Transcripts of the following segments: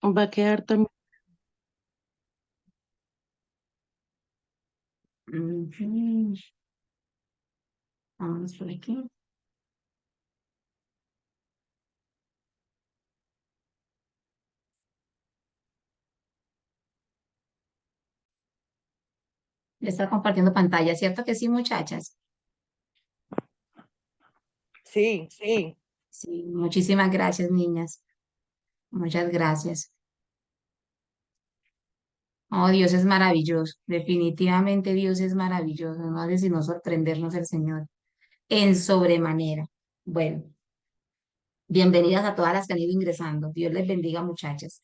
Va a quedar también. Ujú. Vamos por aquí. Le está compartiendo pantalla, ¿cierto que sí, muchachas? Sí, sí. Sí, muchísimas gracias, niñas. Muchas gracias. Oh, Dios es maravilloso. Definitivamente Dios es maravilloso. No hace sino sorprendernos el Señor en sobremanera. Bueno, bienvenidas a todas las que han ido ingresando. Dios les bendiga, muchachas.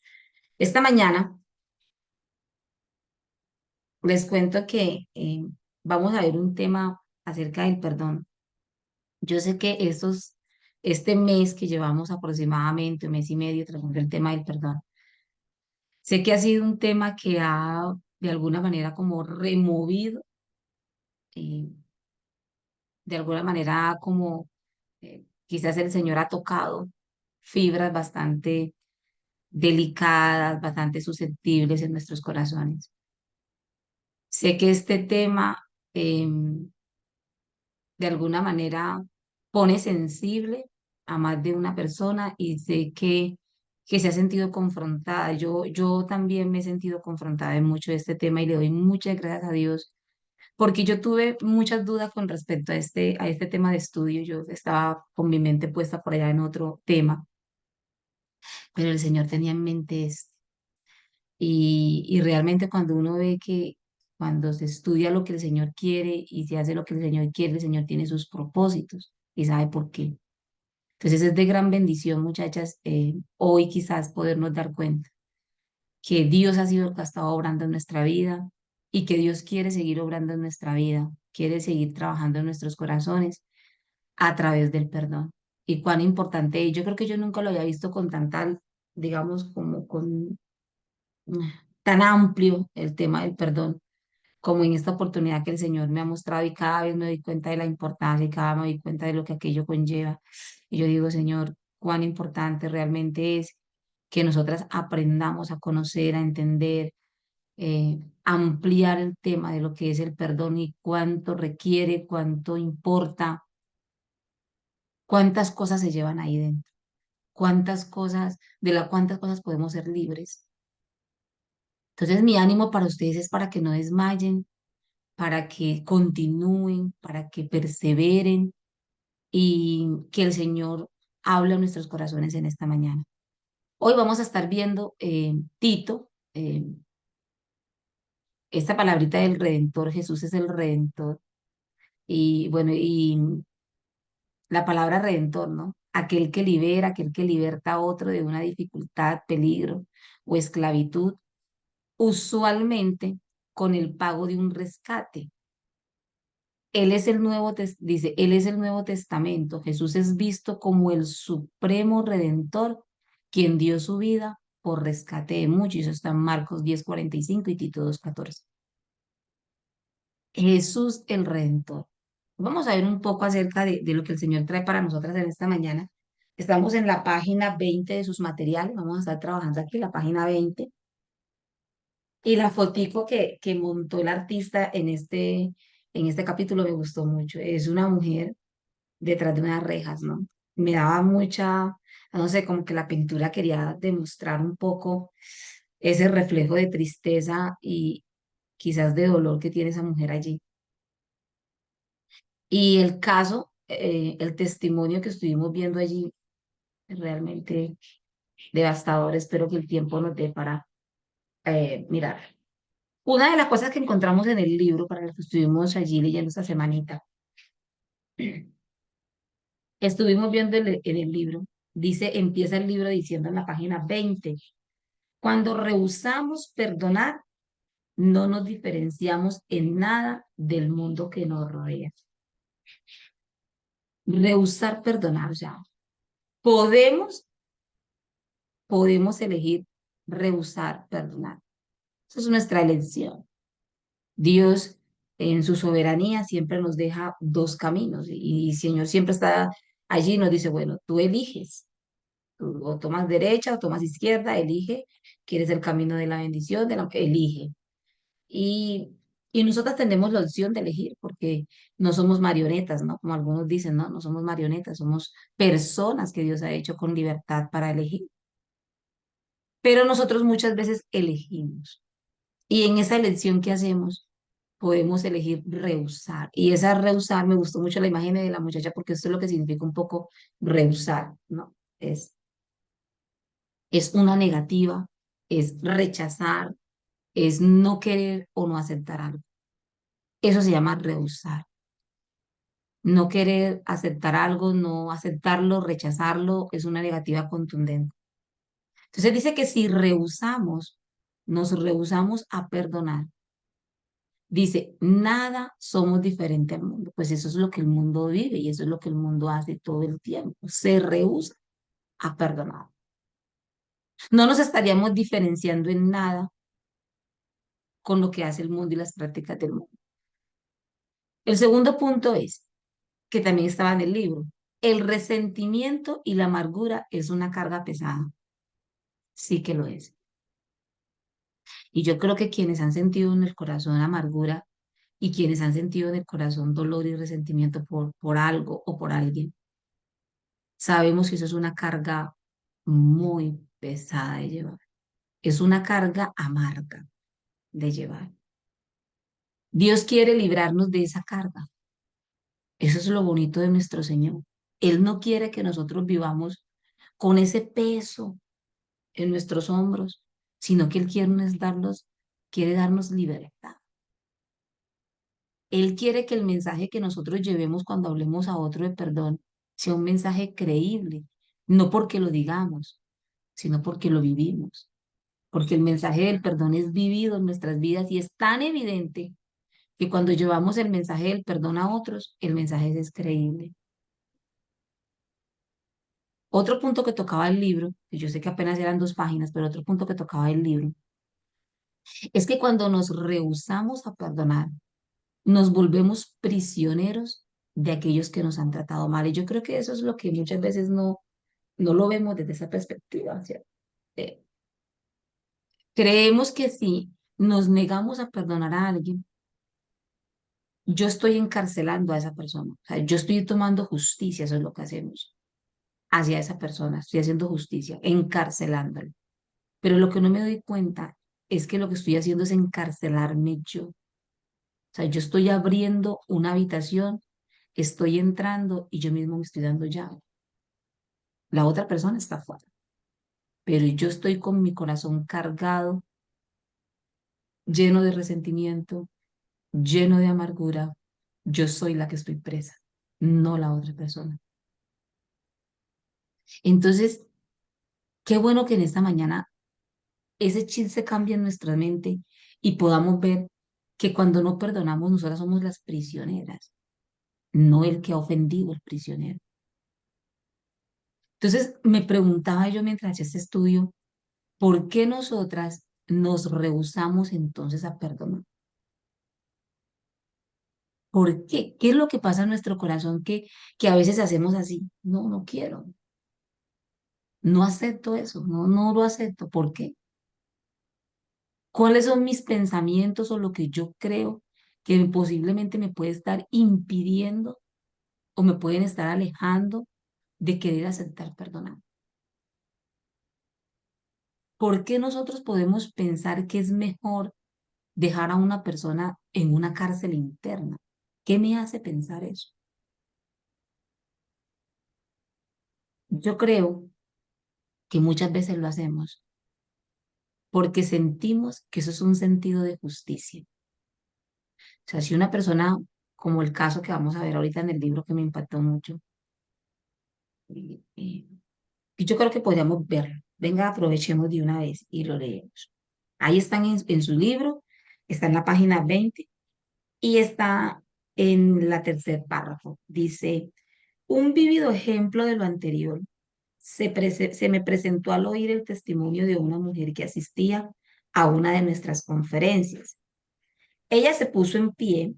Esta mañana les cuento que vamos a ver un tema acerca del perdón. Yo sé que este mes que llevamos aproximadamente un mes y medio tratando el tema del perdón, sé que ha sido un tema que ha de alguna manera como removido, eh, de alguna manera como quizás el Señor ha tocado fibras bastante delicadas, bastante susceptibles en nuestros corazones. Sé que este tema de alguna manera pone sensible a más de una persona y sé que se ha sentido confrontada. Yo también me he sentido confrontada en mucho de este tema y le doy muchas gracias a Dios porque yo tuve muchas dudas con respecto a este tema de estudio. Yo estaba con mi mente puesta por allá en otro tema, pero el Señor tenía en mente esto. Y realmente cuando uno ve que cuando se estudia lo que el Señor quiere y se hace lo que el Señor quiere, el Señor tiene sus propósitos y sabe por qué. Entonces es de gran bendición, muchachas, hoy quizás podernos dar cuenta que Dios ha sido el que ha estado obrando en nuestra vida y que Dios quiere seguir obrando en nuestra vida, quiere seguir trabajando en nuestros corazones a través del perdón. Y cuán importante, y yo creo que yo nunca lo había visto con tanta, digamos, como con tan amplio el tema del perdón, como en esta oportunidad que el Señor me ha mostrado y cada vez me doy cuenta de la importancia y cada vez me doy cuenta de lo que aquello conlleva. Y yo digo, Señor, cuán importante realmente es que nosotras aprendamos a conocer, a entender, ampliar el tema de lo que es el perdón y cuánto requiere, cuánto importa, cuántas cosas se llevan ahí dentro, cuántas cosas, cuántas cosas podemos ser libres. Entonces, mi ánimo para ustedes es para que no desmayen, para que continúen, para que perseveren y que el Señor hable a nuestros corazones en esta mañana. Hoy vamos a estar viendo Tito, esta palabrita del Redentor. Jesús es el Redentor. Y bueno, y la palabra Redentor, ¿no? Aquel que libera, aquel que liberta a otro de una dificultad, peligro o esclavitud, usualmente con el pago de un rescate. Él es dice, Él es el Nuevo Testamento. Jesús es visto como el supremo redentor, quien dio su vida por rescate de muchos. Y eso está en Marcos 10:45 y Tito 2:14. Jesús el Redentor. Vamos a ver un poco acerca de lo que el Señor trae para nosotras en esta mañana. Estamos en la página 20 de sus materiales. Vamos a estar trabajando aquí, la página 20. Y la fotico que montó el artista en este capítulo me gustó mucho. Es una mujer detrás de unas rejas, ¿no? Me daba mucha, no sé, como que la pintura quería demostrar un poco ese reflejo de tristeza y quizás de dolor que tiene esa mujer allí. Y el caso, el testimonio que estuvimos viendo allí, es realmente devastador. Espero que el tiempo nos dé para mirar. Una de las cosas que encontramos en el libro, para los que estuvimos allí leyendo esta semanita, estuvimos viendo en el libro, dice, empieza el libro diciendo en la página 20: cuando rehusamos perdonar, no nos diferenciamos en nada del mundo que nos rodea. Rehusar perdonar, o sea, podemos, podemos elegir rehusar perdonar. Esa es nuestra elección. Dios, en su soberanía, siempre nos deja dos caminos y el Señor siempre está allí y nos dice, bueno, tú eliges, tú o tomas derecha o tomas izquierda, elige ¿Quieres el camino de la bendición? Elige. Y, y nosotras tenemos la opción de elegir porque no somos marionetas, ¿no? Como algunos dicen, ¿no? No somos marionetas, somos personas que Dios ha hecho con libertad para elegir. Pero nosotros muchas veces elegimos. Y en esa elección que hacemos, podemos elegir rehusar. Y esa rehusar, me gustó mucho la imagen de la muchacha porque esto es lo que significa un poco rehusar, ¿no? Es una negativa, es rechazar, es no querer o no aceptar algo. Eso se llama rehusar. No querer aceptar algo, no aceptarlo, rechazarlo, es una negativa contundente. Entonces dice que si rehusamos, nos rehusamos a perdonar. Dice, nada somos diferente al mundo. Pues eso es lo que el mundo vive y eso es lo que el mundo hace todo el tiempo. Se rehúsa a perdonar. No nos estaríamos diferenciando en nada con lo que hace el mundo y las prácticas del mundo. El segundo punto es, que también estaba en el libro, el resentimiento y la amargura es una carga pesada. Sí que lo es. Y yo creo que quienes han sentido en el corazón amargura y quienes han sentido en el corazón dolor y resentimiento por algo o por alguien, sabemos que eso es una carga muy pesada de llevar. Es una carga amarga de llevar. Dios quiere librarnos de esa carga. Eso es lo bonito de nuestro Señor. Él no quiere que nosotros vivamos con ese peso en nuestros hombros, sino que Él quiere darnos libertad. Él quiere que el mensaje que nosotros llevemos cuando hablemos a otro de perdón sea un mensaje creíble, no porque lo digamos, sino porque lo vivimos. Porque el mensaje del perdón es vivido en nuestras vidas y es tan evidente que cuando llevamos el mensaje del perdón a otros, el mensaje es creíble. Otro punto que tocaba el libro, que yo sé que apenas eran 2 páginas, pero otro punto que tocaba el libro, es que cuando nos rehusamos a perdonar, nos volvemos prisioneros de aquellos que nos han tratado mal. Y yo creo que eso es lo que muchas veces no lo vemos desde esa perspectiva, ¿cierto? Eh, Creemos que si nos negamos a perdonar a alguien, yo estoy encarcelando a esa persona. O sea, yo estoy tomando justicia, eso es lo que hacemos hacia esa persona. Estoy haciendo justicia, encarcelándola. Pero lo que no me doy cuenta es que lo que estoy haciendo es encarcelarme yo. O sea, yo estoy abriendo una habitación, estoy entrando y yo mismo me estoy dando llave. La otra persona está fuera, pero yo estoy con mi corazón cargado, lleno de resentimiento, lleno de amargura. Yo soy la que estoy presa, no la otra persona. Entonces, qué bueno que en esta mañana ese chip se cambie en nuestra mente y podamos ver que cuando no perdonamos, nosotras somos las prisioneras, no el que ha ofendido al prisionero. Entonces, me preguntaba yo mientras hacía este estudio, ¿por qué nosotras nos rehusamos entonces a perdonar? ¿Por qué? ¿Qué es lo que pasa en nuestro corazón que a veces hacemos así? No, no quiero, no acepto eso, no lo acepto. ¿Por qué? ¿Cuáles son mis pensamientos o lo que yo creo que posiblemente me puede estar impidiendo o me pueden estar alejando de querer aceptar perdonar? ¿Por qué nosotros podemos pensar que es mejor dejar a una persona en una cárcel interna? ¿Qué me hace pensar eso? Yo creo que muchas veces lo hacemos porque sentimos que eso es un sentido de justicia. O sea, si una persona, como el caso que vamos a ver ahorita en el libro que me impactó mucho, y- y- y yo creo que podríamos verlo. Venga, aprovechemos de una vez y lo leemos. Ahí están en su libro, está en la página 20 y está en la tercer párrafo. Dice, un vívido ejemplo de lo anterior se me presentó al oír el testimonio de una mujer que asistía a una de nuestras conferencias. Ella se puso en pie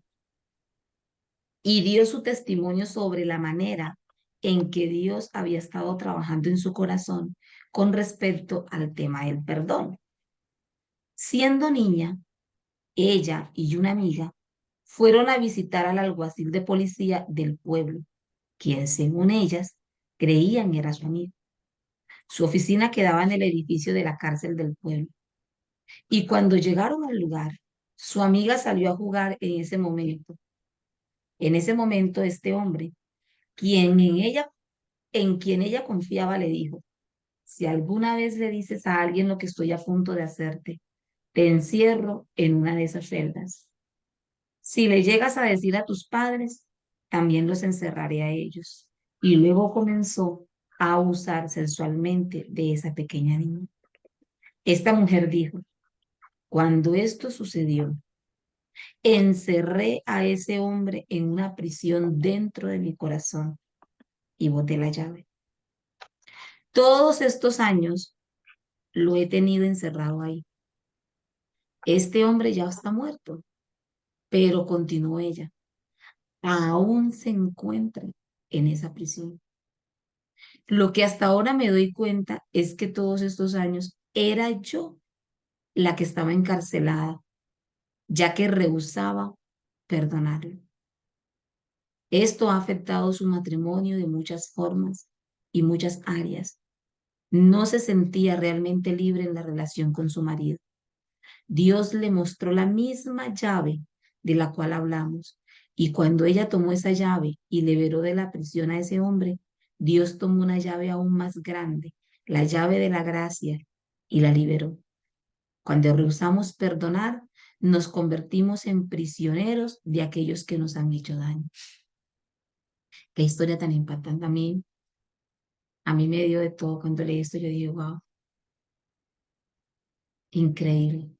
y dio su testimonio sobre la manera en que Dios había estado trabajando en su corazón con respecto al tema del perdón. Siendo niña, ella y una amiga fueron a visitar al alguacil de policía del pueblo, quien según ellas creían era su amigo. Su oficina quedaba en el edificio de la cárcel del pueblo. Y cuando llegaron al lugar, su amiga salió a jugar en ese momento. En ese momento, este hombre, en quien ella confiaba, le dijo: si alguna vez le dices a alguien lo que estoy a punto de hacerte, te encierro en una de esas celdas. Si le llegas a decir a tus padres, también los encerraré a ellos. Y luego comenzó a abusar sexualmente de esa pequeña niña. Esta mujer dijo: cuando esto sucedió, encerré a ese hombre en una prisión dentro de mi corazón y boté la llave. Todos estos años lo he tenido encerrado ahí. Este hombre ya está muerto, pero continuó ella. Aún se encuentra en esa prisión. Lo que hasta ahora me doy cuenta es que todos estos años era yo la que estaba encarcelada, ya que rehusaba perdonarlo. Esto ha afectado su matrimonio de muchas formas y muchas áreas. No se sentía realmente libre en la relación con su marido. Dios le mostró la misma llave de la cual hablamos. Y cuando ella tomó esa llave y liberó de la prisión a ese hombre, Dios tomó una llave aún más grande, la llave de la gracia, y la liberó. Cuando rehusamos perdonar, nos convertimos en prisioneros de aquellos que nos han hecho daño. Qué historia tan impactante. A mí me dio de todo cuando leí esto. Yo digo, wow, increíble.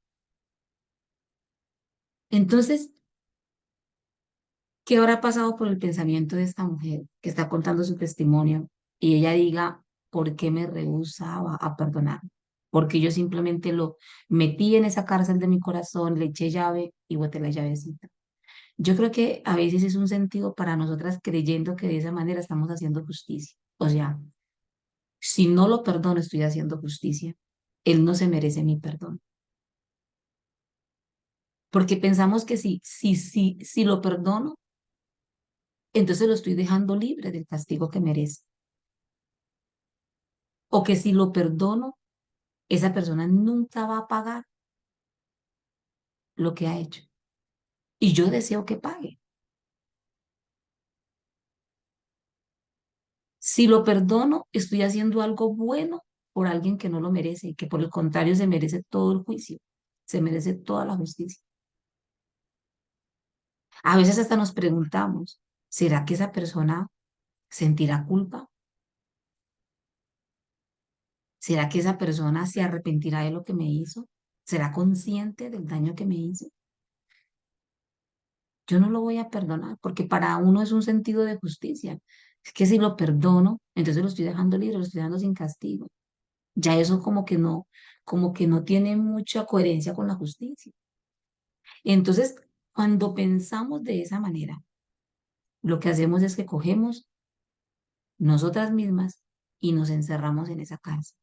Entonces, ¿qué habrá pasado por el pensamiento de esta mujer que está contando su testimonio y ella diga: ¿por qué me rehusaba a perdonar? Porque yo simplemente lo metí en esa cárcel de mi corazón, le eché llave y boté la llavecita. Yo creo que a veces es un sentido para nosotras creyendo que de esa manera estamos haciendo justicia. O sea, si no lo perdono, estoy haciendo justicia. Él no se merece mi perdón. Porque pensamos que si lo perdono, entonces lo estoy dejando libre del castigo que merece. O que si lo perdono, esa persona nunca va a pagar lo que ha hecho. Y yo deseo que pague. Si lo perdono, estoy haciendo algo bueno por alguien que no lo merece y que por el contrario se merece todo el juicio, se merece toda la justicia. A veces hasta nos preguntamos: ¿será que esa persona sentirá culpa? ¿Será que esa persona se arrepentirá de lo que me hizo? ¿Será consciente del daño que me hizo? Yo no lo voy a perdonar porque para uno es un sentido de justicia. Es que si lo perdono, entonces lo estoy dejando libre, lo estoy dando sin castigo. Ya eso como que no tiene mucha coherencia con la justicia. Entonces, cuando pensamos de esa manera, lo que hacemos es que cogemos nosotras mismas y nos encerramos en esa cárcel.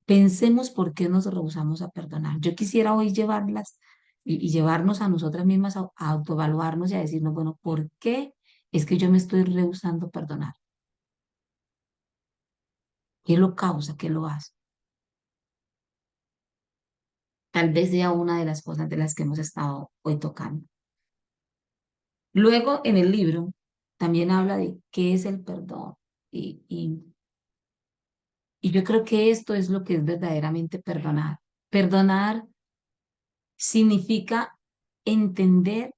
Pensemos por qué nos rehusamos a perdonar. Yo quisiera hoy llevarlas y llevarnos a nosotras mismas a autoevaluarnos y a decirnos: bueno, ¿por qué es que yo me estoy rehusando a perdonar? ¿Qué lo causa? ¿Qué lo hace? Tal vez sea una de las cosas de las que hemos estado hoy tocando. Luego, en el libro, también habla de qué es el perdón. Y, y, y yo creo que esto es lo que es verdaderamente perdonar. Perdonar significa entender,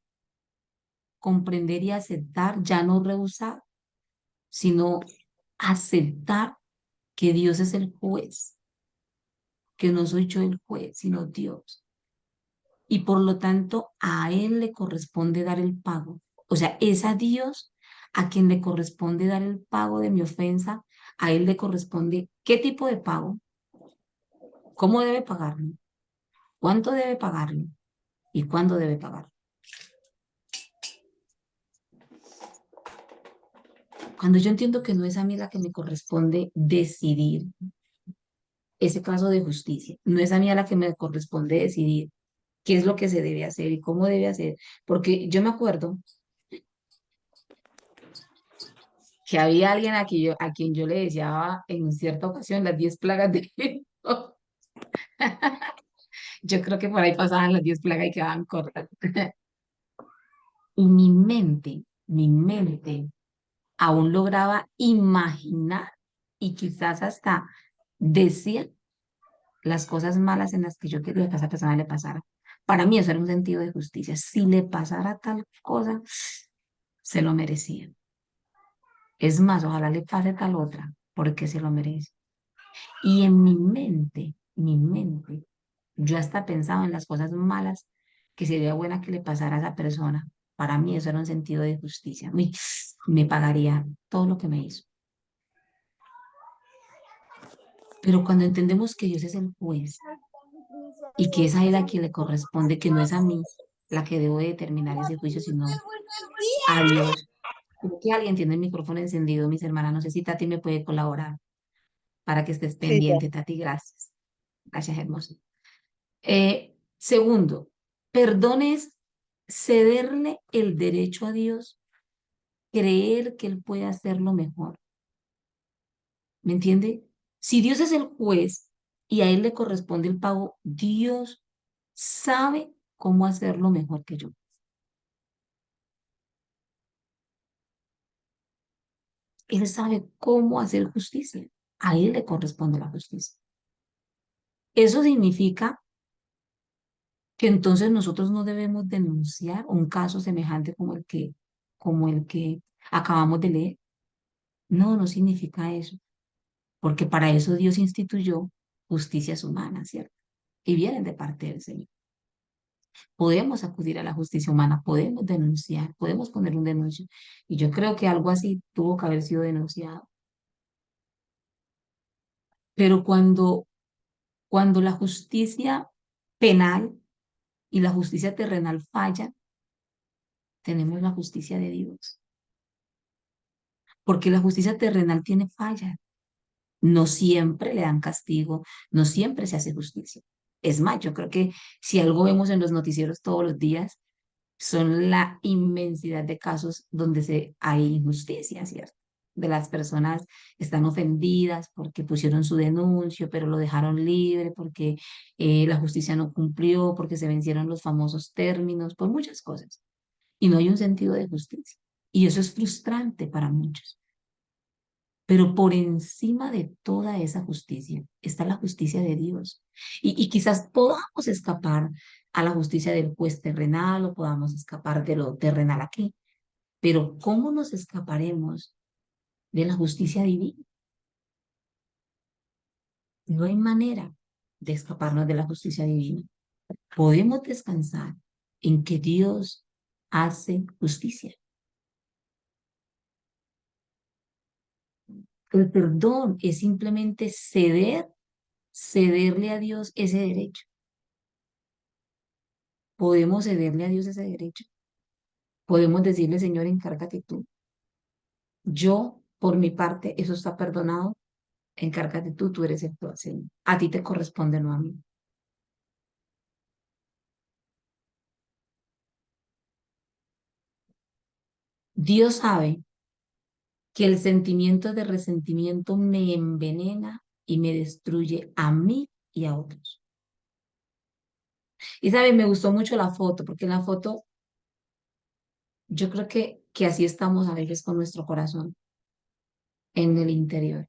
comprender y aceptar, ya no rehusar, sino aceptar que Dios es el juez, que no soy yo el juez, sino Dios. Y por lo tanto a Él le corresponde dar el pago. O sea, es a Dios a quien le corresponde dar el pago de mi ofensa. A Él le corresponde qué tipo de pago, cómo debe pagarlo, cuánto debe pagarlo y cuándo debe pagarlo. Cuando yo entiendo que no es a mí la que me corresponde decidir, ese caso de justicia. No es a mí a la que me corresponde decidir qué es lo que se debe hacer y cómo debe hacer, porque yo me acuerdo que había alguien a quien yo le deseaba en cierta ocasión las 10 plagas de Egipto. Yo creo que por ahí pasaban las 10 plagas y quedaban cortas. Y mi mente aún lograba imaginar y quizás hasta decía las cosas malas en las que yo quería que a esa persona le pasara. Para mí eso era un sentido de justicia. Si le pasara tal cosa, se lo merecía. Es más, ojalá le pase tal otra, porque se lo merece. Y en mi mente, yo hasta pensaba en las cosas malas que sería buena que le pasara a esa persona. Para mí eso era un sentido de justicia. Uy, me pagaría todo lo que me hizo. Pero cuando entendemos que Dios es el juez y que es a Él a quien le corresponde, que no es a mí la que debo de determinar ese juicio, sino a Dios. Creo que alguien tiene el micrófono encendido, mis hermanas. No sé si Tati me puede colaborar para que estés Sí, ya. pendiente, Tati. Gracias. Gracias, hermoso. Segundo, perdón es cederle el derecho a Dios, creer que Él puede hacerlo mejor. ¿Me entiende? Si Dios es el juez y a Él le corresponde el pago, Dios sabe cómo hacerlo mejor que yo. Él sabe cómo hacer justicia. A Él le corresponde la justicia. Eso significa que entonces nosotros no debemos denunciar un caso semejante como el que acabamos de leer. No, no significa eso, porque para eso Dios instituyó justicias humanas, ¿cierto? Y vienen de parte del Señor. Podemos acudir a la justicia humana, podemos denunciar, podemos poner un denuncio. Y yo creo que algo así tuvo que haber sido denunciado. Pero cuando la justicia penal y la justicia terrenal fallan, tenemos la justicia de Dios. Porque la justicia terrenal tiene fallas. No siempre le dan castigo, no siempre se hace justicia. Es más, yo creo que si algo vemos en los noticieros todos los días, son la inmensidad de casos donde hay injusticia, ¿cierto? De las personas están ofendidas porque pusieron su denuncio, pero lo dejaron libre, porque la justicia no cumplió, porque se vencieron los famosos términos, por muchas cosas. Y no hay un sentido de justicia. Y eso es frustrante para muchos. Pero por encima de toda esa justicia está la justicia de Dios. Y quizás podamos escapar a la justicia del juez terrenal o podamos escapar de lo terrenal aquí. Pero ¿cómo nos escaparemos de la justicia divina? No hay manera de escaparnos de la justicia divina. Podemos descansar en que Dios hace justicia. El perdón es simplemente cederle a Dios ese derecho. Podemos cederle a Dios ese derecho. Podemos decirle, Señor, encárgate tú. Yo, por mi parte, eso está perdonado. Encárgate tú, tú eres el juez, Señor. A ti te corresponde, no a mí. Dios sabe que el sentimiento de resentimiento me envenena y me destruye a mí y a otros. Y sabe, me gustó mucho la foto, porque en la foto yo creo que así estamos a veces con nuestro corazón en el interior.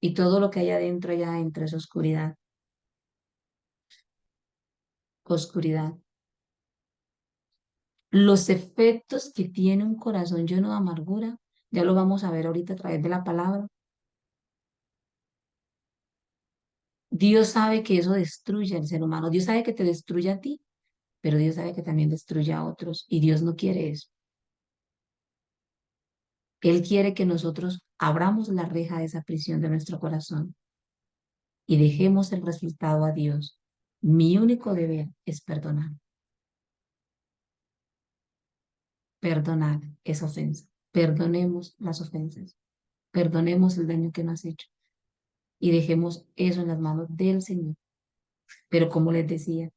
Y todo lo que hay adentro, allá adentro es oscuridad, oscuridad. Los efectos que tiene un corazón lleno de amargura, ya lo vamos a ver ahorita a través de la palabra. Dios sabe que eso destruye al ser humano. Dios sabe que te destruye a ti, pero Dios sabe que también destruye a otros y Dios no quiere eso. Él quiere que nosotros abramos la reja de esa prisión de nuestro corazón y dejemos el resultado a Dios. Mi único deber es perdonar. Perdonar esa ofensa. Perdonemos las ofensas. Perdonemos el daño que nos has hecho. y dejemos eso en las manos del Señor. Pero como les decía,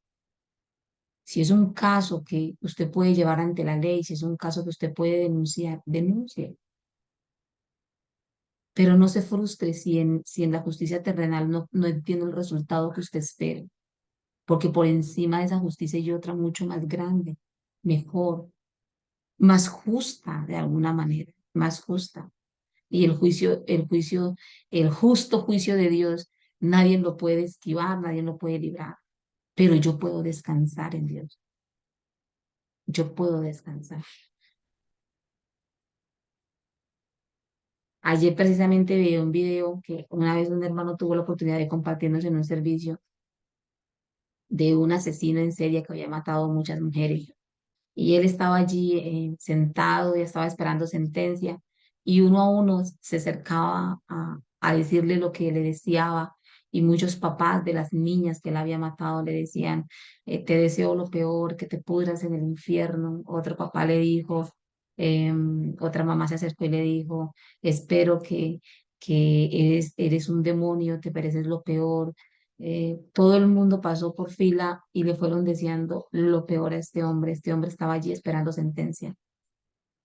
si es un caso que usted puede llevar ante la ley, si es un caso que usted puede denunciar, denuncie. Pero no se frustre si en la justicia terrenal no tiene el resultado que usted espera, porque por encima de esa justicia hay otra mucho más grande, mejor, más justa de alguna manera, más justa. Y el justo juicio de Dios, nadie lo puede esquivar, nadie lo puede librar, pero yo puedo descansar en Dios, yo puedo descansar. Ayer precisamente vi un video que una vez un hermano tuvo la oportunidad de compartirnos en un servicio de un asesino en serie que había matado muchas mujeres. Y él estaba allí sentado y estaba esperando sentencia y uno a uno se acercaba a decirle lo que le deseaba y muchos papás de las niñas que él había matado le decían, te deseo lo peor, que te pudras en el infierno. Otro papá le dijo, otra mamá se acercó y le dijo, espero que eres un demonio, te pareces lo peor. Todo el mundo pasó por fila y le fueron deseando lo peor a este hombre. Este hombre estaba allí esperando sentencia.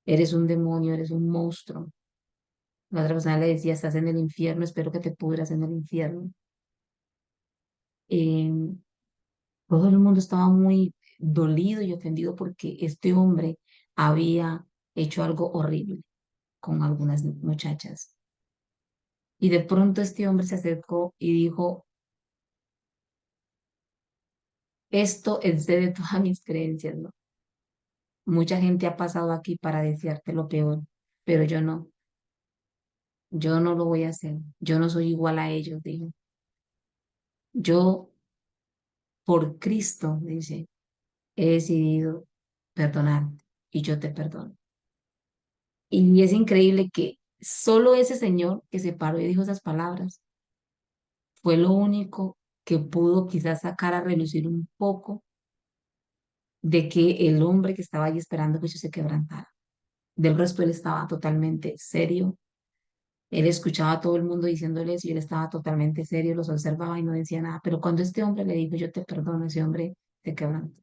Eres un demonio, eres un monstruo. La otra persona le decía, estás en el infierno, espero que te pudras en el infierno. Eh, Todo el mundo estaba muy dolido y ofendido porque este hombre había hecho algo horrible con algunas muchachas. Y de pronto este hombre se acercó y dijo, esto excede todas mis creencias, ¿no? Mucha gente ha pasado aquí para desearte lo peor, pero yo no lo voy a hacer. Yo no soy igual a ellos, dijo. Yo, por Cristo, dice, he decidido perdonarte y yo te perdono. Y es increíble que solo ese señor que se paró y dijo esas palabras fue lo único que pudo quizás sacar a relucir un poco de que el hombre que estaba allí esperando que se quebrantara. Del resto él estaba totalmente serio. Él escuchaba a todo el mundo diciéndole eso y él estaba totalmente serio, los observaba y no decía nada. Pero cuando este hombre le dijo, yo te perdono, ese hombre se quebrantó.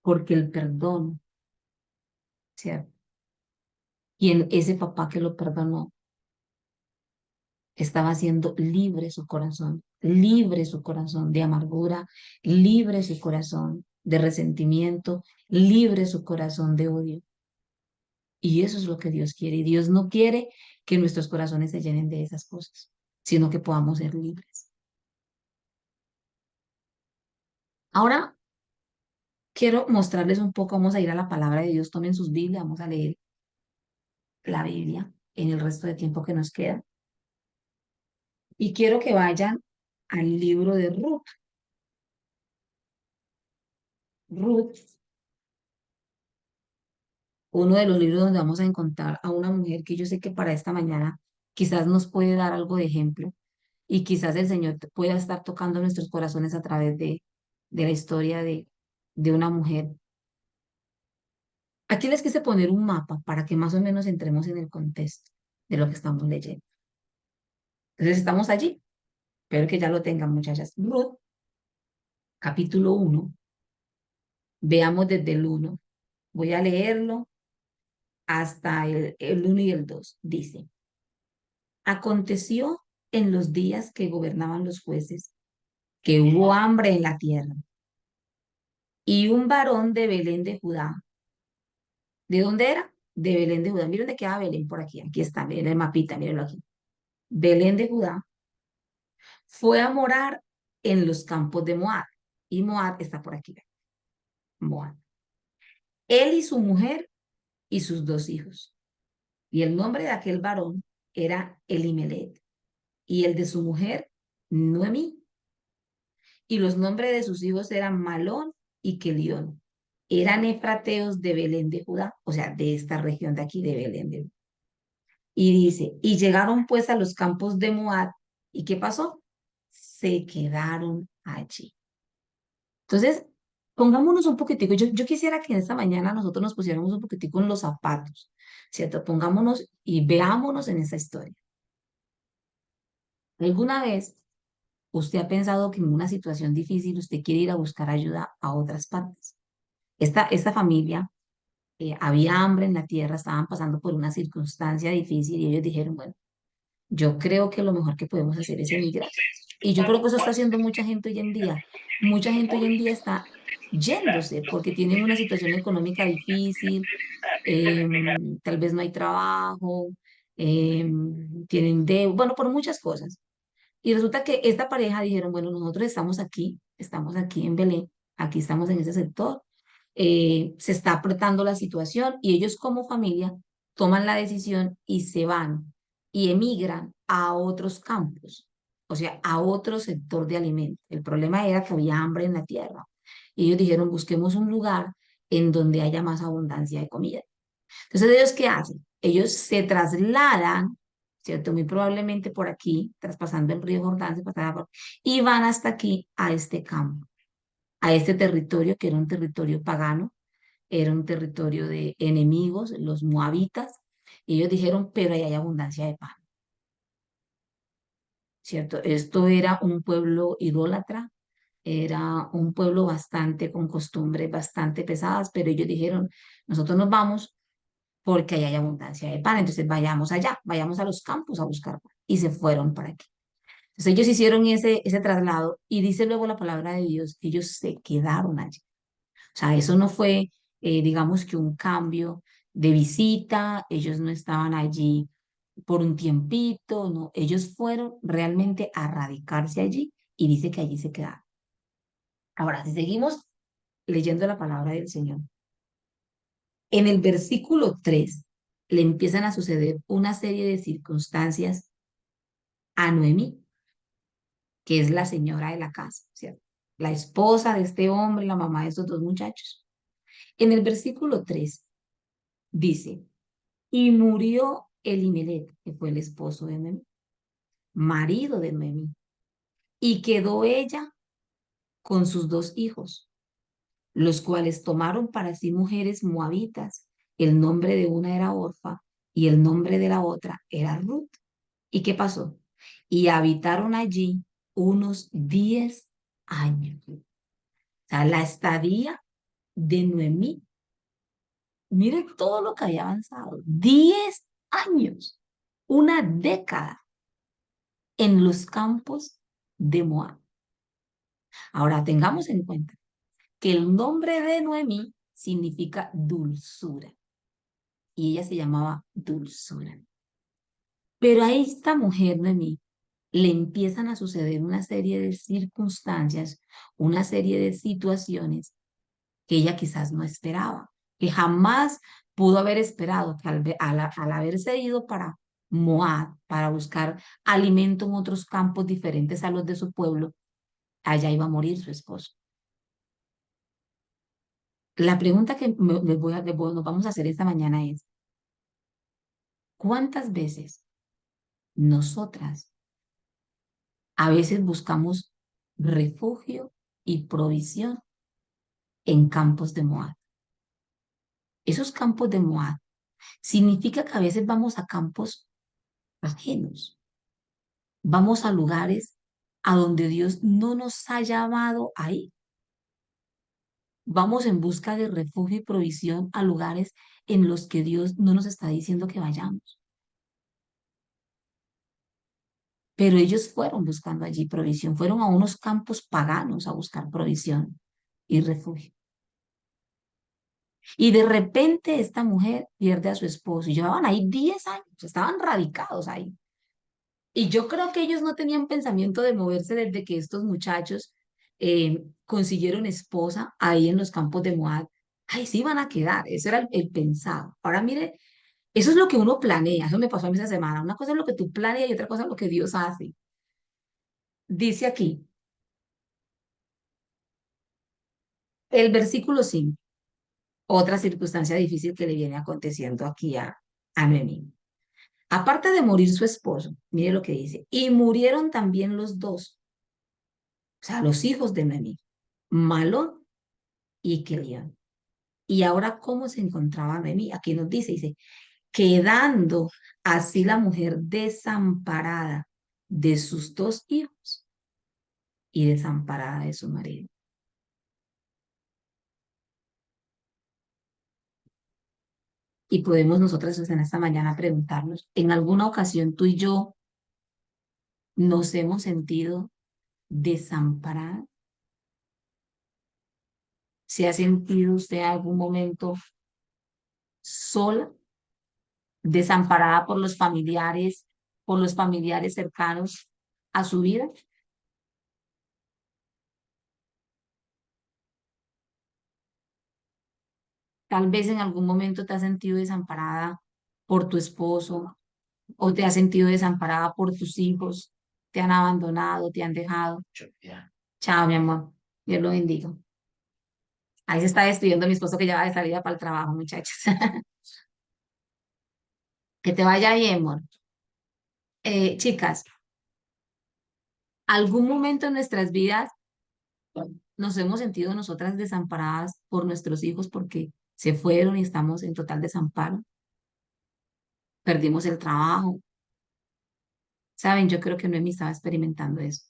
Porque el perdón, ¿cierto? Y en ese papá que lo perdonó, estaba haciendo libre su corazón de amargura, libre su corazón de resentimiento, libre su corazón de odio. Y eso es lo que Dios quiere. Y Dios no quiere que nuestros corazones se llenen de esas cosas, sino que podamos ser libres. Ahora quiero mostrarles un poco, vamos a ir a la palabra de Dios, tomen sus Biblias, vamos a leer la Biblia en el resto de tiempo que nos queda. Y quiero que vayan al libro de Ruth. Ruth, uno de los libros donde vamos a encontrar a una mujer que yo sé que para esta mañana quizás nos puede dar algo de ejemplo y quizás el Señor pueda estar tocando nuestros corazones a través de la historia de una mujer. Aquí les quise poner un mapa para que más o menos entremos en el contexto de lo que estamos leyendo. Entonces estamos allí. Espero que ya lo tengan, muchachas. Ruth, capítulo 1. Veamos desde el 1. Voy a leerlo hasta el 1 y el 2. Dice, aconteció en los días que gobernaban los jueces que hubo hambre en la tierra y un varón de Belén de Judá. ¿De dónde era? De Belén de Judá. Miren de qué va Belén por aquí. Aquí está, miren el mapita, mírenlo aquí. Belén de Judá fue a morar en los campos de Moab. Y Moab está por aquí. Moab. Él y su mujer y sus dos hijos. Y el nombre de aquel varón era Elimelech. Y el de su mujer, Noemí. Y los nombres de sus hijos eran Malón y Kelión. Eran efrateos de Belén de Judá, o sea, de esta región de aquí, de Belén de Judá. Y dice, y llegaron pues a los campos de Moab. ¿Y qué pasó? Se quedaron allí. Entonces, pongámonos un poquitico. Yo quisiera que en esta mañana nosotros nos pusiéramos un poquitico en los zapatos ¿cierto? Pongámonos y veámonos en esa historia. ¿Alguna vez usted ha pensado que en una situación difícil usted quiere ir a buscar ayuda a otras partes? Esta familia, había hambre en la tierra, estaban pasando por una circunstancia difícil y ellos dijeron, bueno, yo creo que lo mejor que podemos hacer es emigrar. Y yo creo que eso está haciendo mucha gente hoy en día. Mucha gente hoy en día está yéndose porque tienen una situación económica difícil, tal vez no hay trabajo, tienen deuda, bueno, por muchas cosas. Y resulta que esta pareja dijeron, bueno, nosotros estamos aquí en Belén, aquí estamos en ese sector, se está apretando la situación y ellos como familia toman la decisión y se van y emigran a otros campos, o sea, a otro sector de alimentos. El problema era que había hambre en la tierra. Y ellos dijeron, busquemos un lugar en donde haya más abundancia de comida. Entonces, ¿ellos qué hacen? Ellos se trasladan, ¿cierto? Muy probablemente por aquí, traspasando el río Jordán, y van hasta aquí, a este campo, a este territorio que era un territorio pagano, era un territorio de enemigos, los moabitas, y ellos dijeron, pero ahí hay abundancia de pan, ¿cierto? Esto era un pueblo idólatra, era un pueblo bastante con costumbres bastante pesadas, pero ellos dijeron, nosotros nos vamos porque ahí hay abundancia de pan, entonces vayamos allá, vayamos a los campos a buscar pan. Y se fueron para aquí. Entonces ellos hicieron ese traslado y dice luego la palabra de Dios que ellos se quedaron allí. O sea, eso no fue, digamos que un cambio de visita, ellos no estaban allí por un tiempito, no, ellos fueron realmente a radicarse allí y dice que allí se quedaron. Ahora, si seguimos leyendo la palabra del Señor, en el versículo 3 le empiezan a suceder una serie de circunstancias a Noemí, que es la señora de la casa, ¿cierto? La esposa de este hombre, la mamá de estos dos muchachos. En el versículo 3 dice, y murió Elimelech, que fue el esposo de Noemí, marido de Noemí, y quedó ella con sus dos hijos, los cuales tomaron para sí mujeres moabitas. El nombre de una era Orfa y el nombre de la otra era Ruth. ¿Y qué pasó? Y habitaron allí unos 10 años. O sea, la estadía de Noemí, mire todo lo que había avanzado. 10 años, una década en los campos de Moab. Ahora tengamos en cuenta que el nombre de Noemí significa dulzura y ella se llamaba Dulzura. Pero a esta mujer, Noemí, le empiezan a suceder una serie de circunstancias, una serie de situaciones que ella quizás no esperaba, que jamás pudo haber esperado, que al haberse ido para Moab, para buscar alimento en otros campos diferentes a los de su pueblo, allá iba a morir su esposo. La pregunta que nos vamos a hacer esta mañana es, ¿cuántas veces nosotras a veces buscamos refugio y provisión en campos de Moab? Esos campos de Moab significa que a veces vamos a campos ajenos, vamos a lugares a donde Dios no nos ha llamado a ir. Vamos en busca de refugio y provisión a lugares en los que Dios no nos está diciendo que vayamos. Pero ellos fueron buscando allí provisión, fueron a unos campos paganos a buscar provisión y refugio. Y de repente esta mujer pierde a su esposo y llevaban ahí 10 años, estaban radicados ahí. Y yo creo que ellos no tenían pensamiento de moverse desde que estos muchachos consiguieron esposa ahí en los campos de Moab. Ahí sí iban a quedar, eso era el pensado. Ahora mire, eso es lo que uno planea, eso me pasó a mí esa semana. Una cosa es lo que tú planeas y otra cosa es lo que Dios hace. Dice aquí, el versículo 5, otra circunstancia difícil que le viene aconteciendo aquí a Noemí. Aparte de morir su esposo, mire lo que dice, y murieron también los dos, o sea, los hijos de Noemí, Malón y Kelión. Y ahora, ¿cómo se encontraba Noemí? Aquí nos dice, quedando así la mujer desamparada de sus dos hijos y desamparada de su marido. Y podemos nosotras en esta mañana preguntarnos, ¿en alguna ocasión tú y yo nos hemos sentido desamparadas? ¿Se ha sentido usted en algún momento sola, desamparada por los familiares cercanos a su vida? Tal vez en algún momento te has sentido desamparada por tu esposo o te has sentido desamparada por tus hijos, te han abandonado, te han dejado. Chao, mi amor. Dios lo bendiga. Ahí se está despidiendo mi esposo que ya va de salida para el trabajo, muchachos. Que te vaya bien, amor. Chicas, algún momento en nuestras vidas nos hemos sentido nosotras desamparadas por nuestros hijos porque se fueron y estamos en total desamparo. Perdimos el trabajo. Saben, yo creo que Noemí estaba experimentando eso.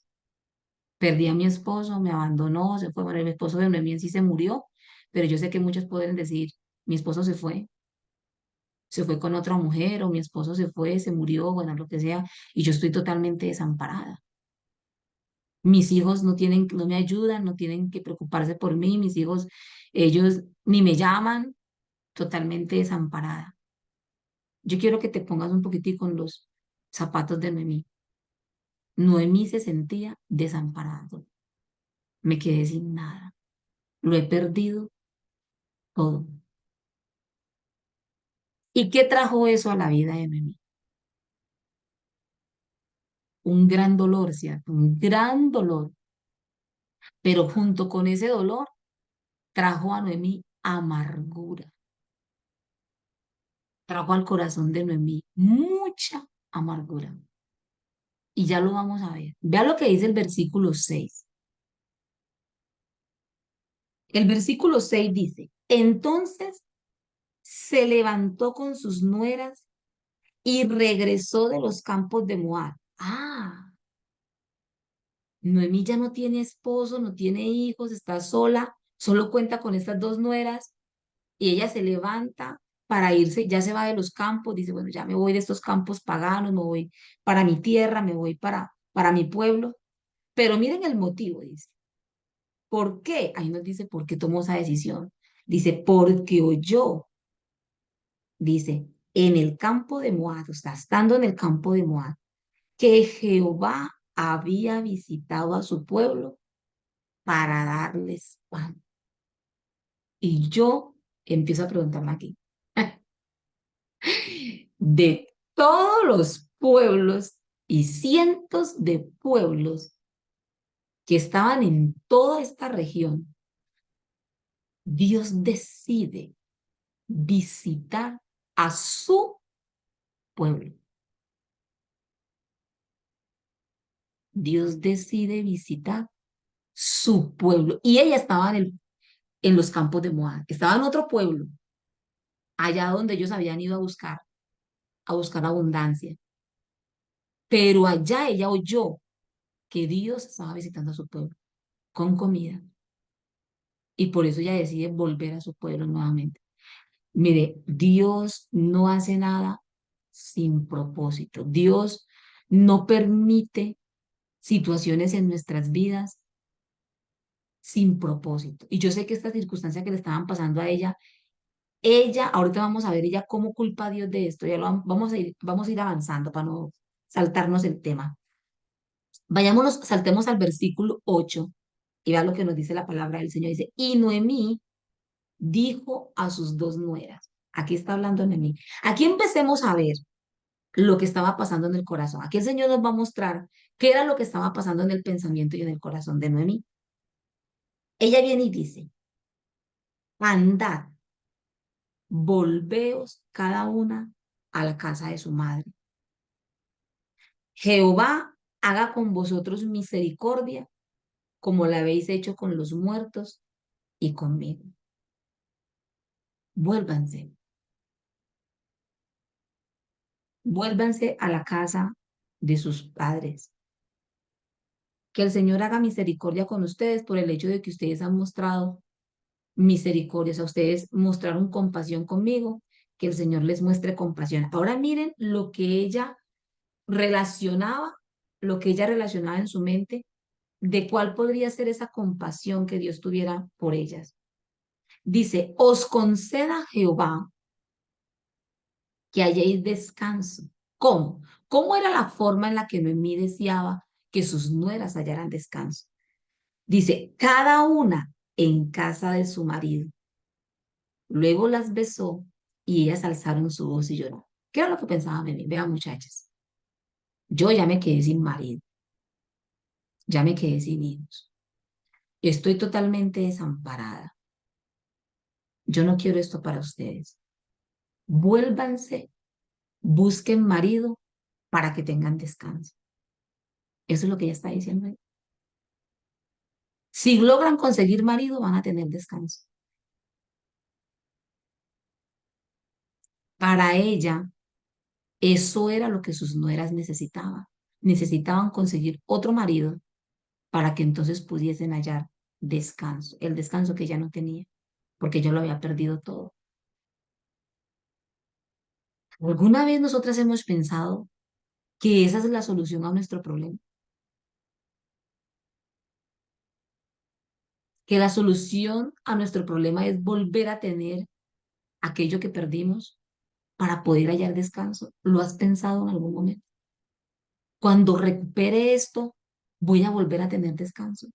Perdí a mi esposo, me abandonó, se fue. Bueno, el esposo de Noemí en sí se murió, pero yo sé que muchos pueden decir, mi esposo se fue con otra mujer o mi esposo se fue, se murió, bueno, lo que sea, y yo estoy totalmente desamparada. Mis hijos no tienen, no me ayudan, no tienen que preocuparse por mí, mis hijos, ellos ni me llaman, totalmente desamparada. Yo quiero que te pongas un poquitico en los zapatos de Noemí. Noemí se sentía desamparada. Me quedé sin nada. Lo he perdido todo. ¿Y qué trajo eso a la vida de Noemí? Un gran dolor, ¿cierto? Un gran dolor. Pero junto con ese dolor trajo a Noemí amargura. Trajo al corazón de Noemí mucha amargura. Y ya lo vamos a ver. Vea lo que dice el versículo 6. El versículo 6 dice, entonces se levantó con sus nueras y regresó de los campos de Moab. Ah, Noemí ya no tiene esposo, no tiene hijos, está sola, solo cuenta con estas dos nueras y ella se levanta para irse, ya se va de los campos, dice, bueno, ya me voy de estos campos paganos, me voy para mi tierra, me voy para mi pueblo. Pero miren el motivo, dice. ¿Por qué? Ahí nos dice por qué tomó esa decisión. Dice, porque oyó, dice, en el campo de Moab, o sea, estando en el campo de Moab, que Jehová había visitado a su pueblo para darles pan. Y yo empiezo a preguntarme aquí, de todos los pueblos y cientos de pueblos que estaban en toda esta región, Dios decide visitar a su pueblo. Dios decide visitar su pueblo. Y ella estaba en los campos de Moab, estaba en otro pueblo, allá donde ellos habían ido a buscar abundancia. Pero allá ella oyó que Dios estaba visitando a su pueblo con comida. Y por eso ella decide volver a su pueblo nuevamente. Mire, Dios no hace nada sin propósito. Dios no permite situaciones en nuestras vidas sin propósito. Y yo sé que esta circunstancia que le estaban pasando a ella, ahorita vamos a ver ella cómo culpa a Dios de esto. Ya vamos a ir avanzando para no saltarnos el tema. Vayámonos, saltemos al versículo 8 y vea lo que nos dice la palabra del Señor. Dice, y Noemí dijo a sus dos nueras. Aquí está hablando Noemí. Aquí empecemos a ver lo que estaba pasando en el corazón. Aquí el Señor nos va a mostrar qué era lo que estaba pasando en el pensamiento y en el corazón de Noemí. Ella viene y dice, andad, volveos cada una a la casa de su madre. Jehová haga con vosotros misericordia como la habéis hecho con los muertos y conmigo. Vuélvanse. vuélvanse a la casa de sus padres. Que el Señor haga misericordia con ustedes por el hecho de que ustedes han mostrado misericordia, o sea, ustedes mostraron compasión conmigo, que el Señor les muestre compasión. Ahora miren relacionaba, lo que ella relacionaba en su mente, de cuál podría ser esa compasión que Dios tuviera por ellas. Dice, os conceda Jehová que hayáis descanso. ¿Cómo? ¿Cómo era la forma en la que Noemí deseaba que sus nueras hallaran descanso? Dice, cada una en casa de su marido. Luego las besó y ellas alzaron su voz y lloraron. ¿Qué era lo que pensaba Noemí? Vean, muchachas, yo ya me quedé sin marido, ya me quedé sin hijos. Estoy totalmente desamparada. Yo no quiero esto para ustedes. Vuélvanse, busquen marido para que tengan descanso. Eso es lo que ella está diciendo ahí. Si logran conseguir marido, van a tener descanso. Para ella, eso era lo que sus nueras necesitaban. Necesitaban conseguir otro marido para que entonces pudiesen hallar descanso, el descanso que ella no tenía, porque yo lo había perdido todo. ¿Alguna vez nosotras hemos pensado que esa es la solución a nuestro problema? Que la solución a nuestro problema es volver a tener aquello que perdimos para poder hallar descanso. ¿Lo has pensado en algún momento? Cuando recupere esto, voy a volver a tener descanso.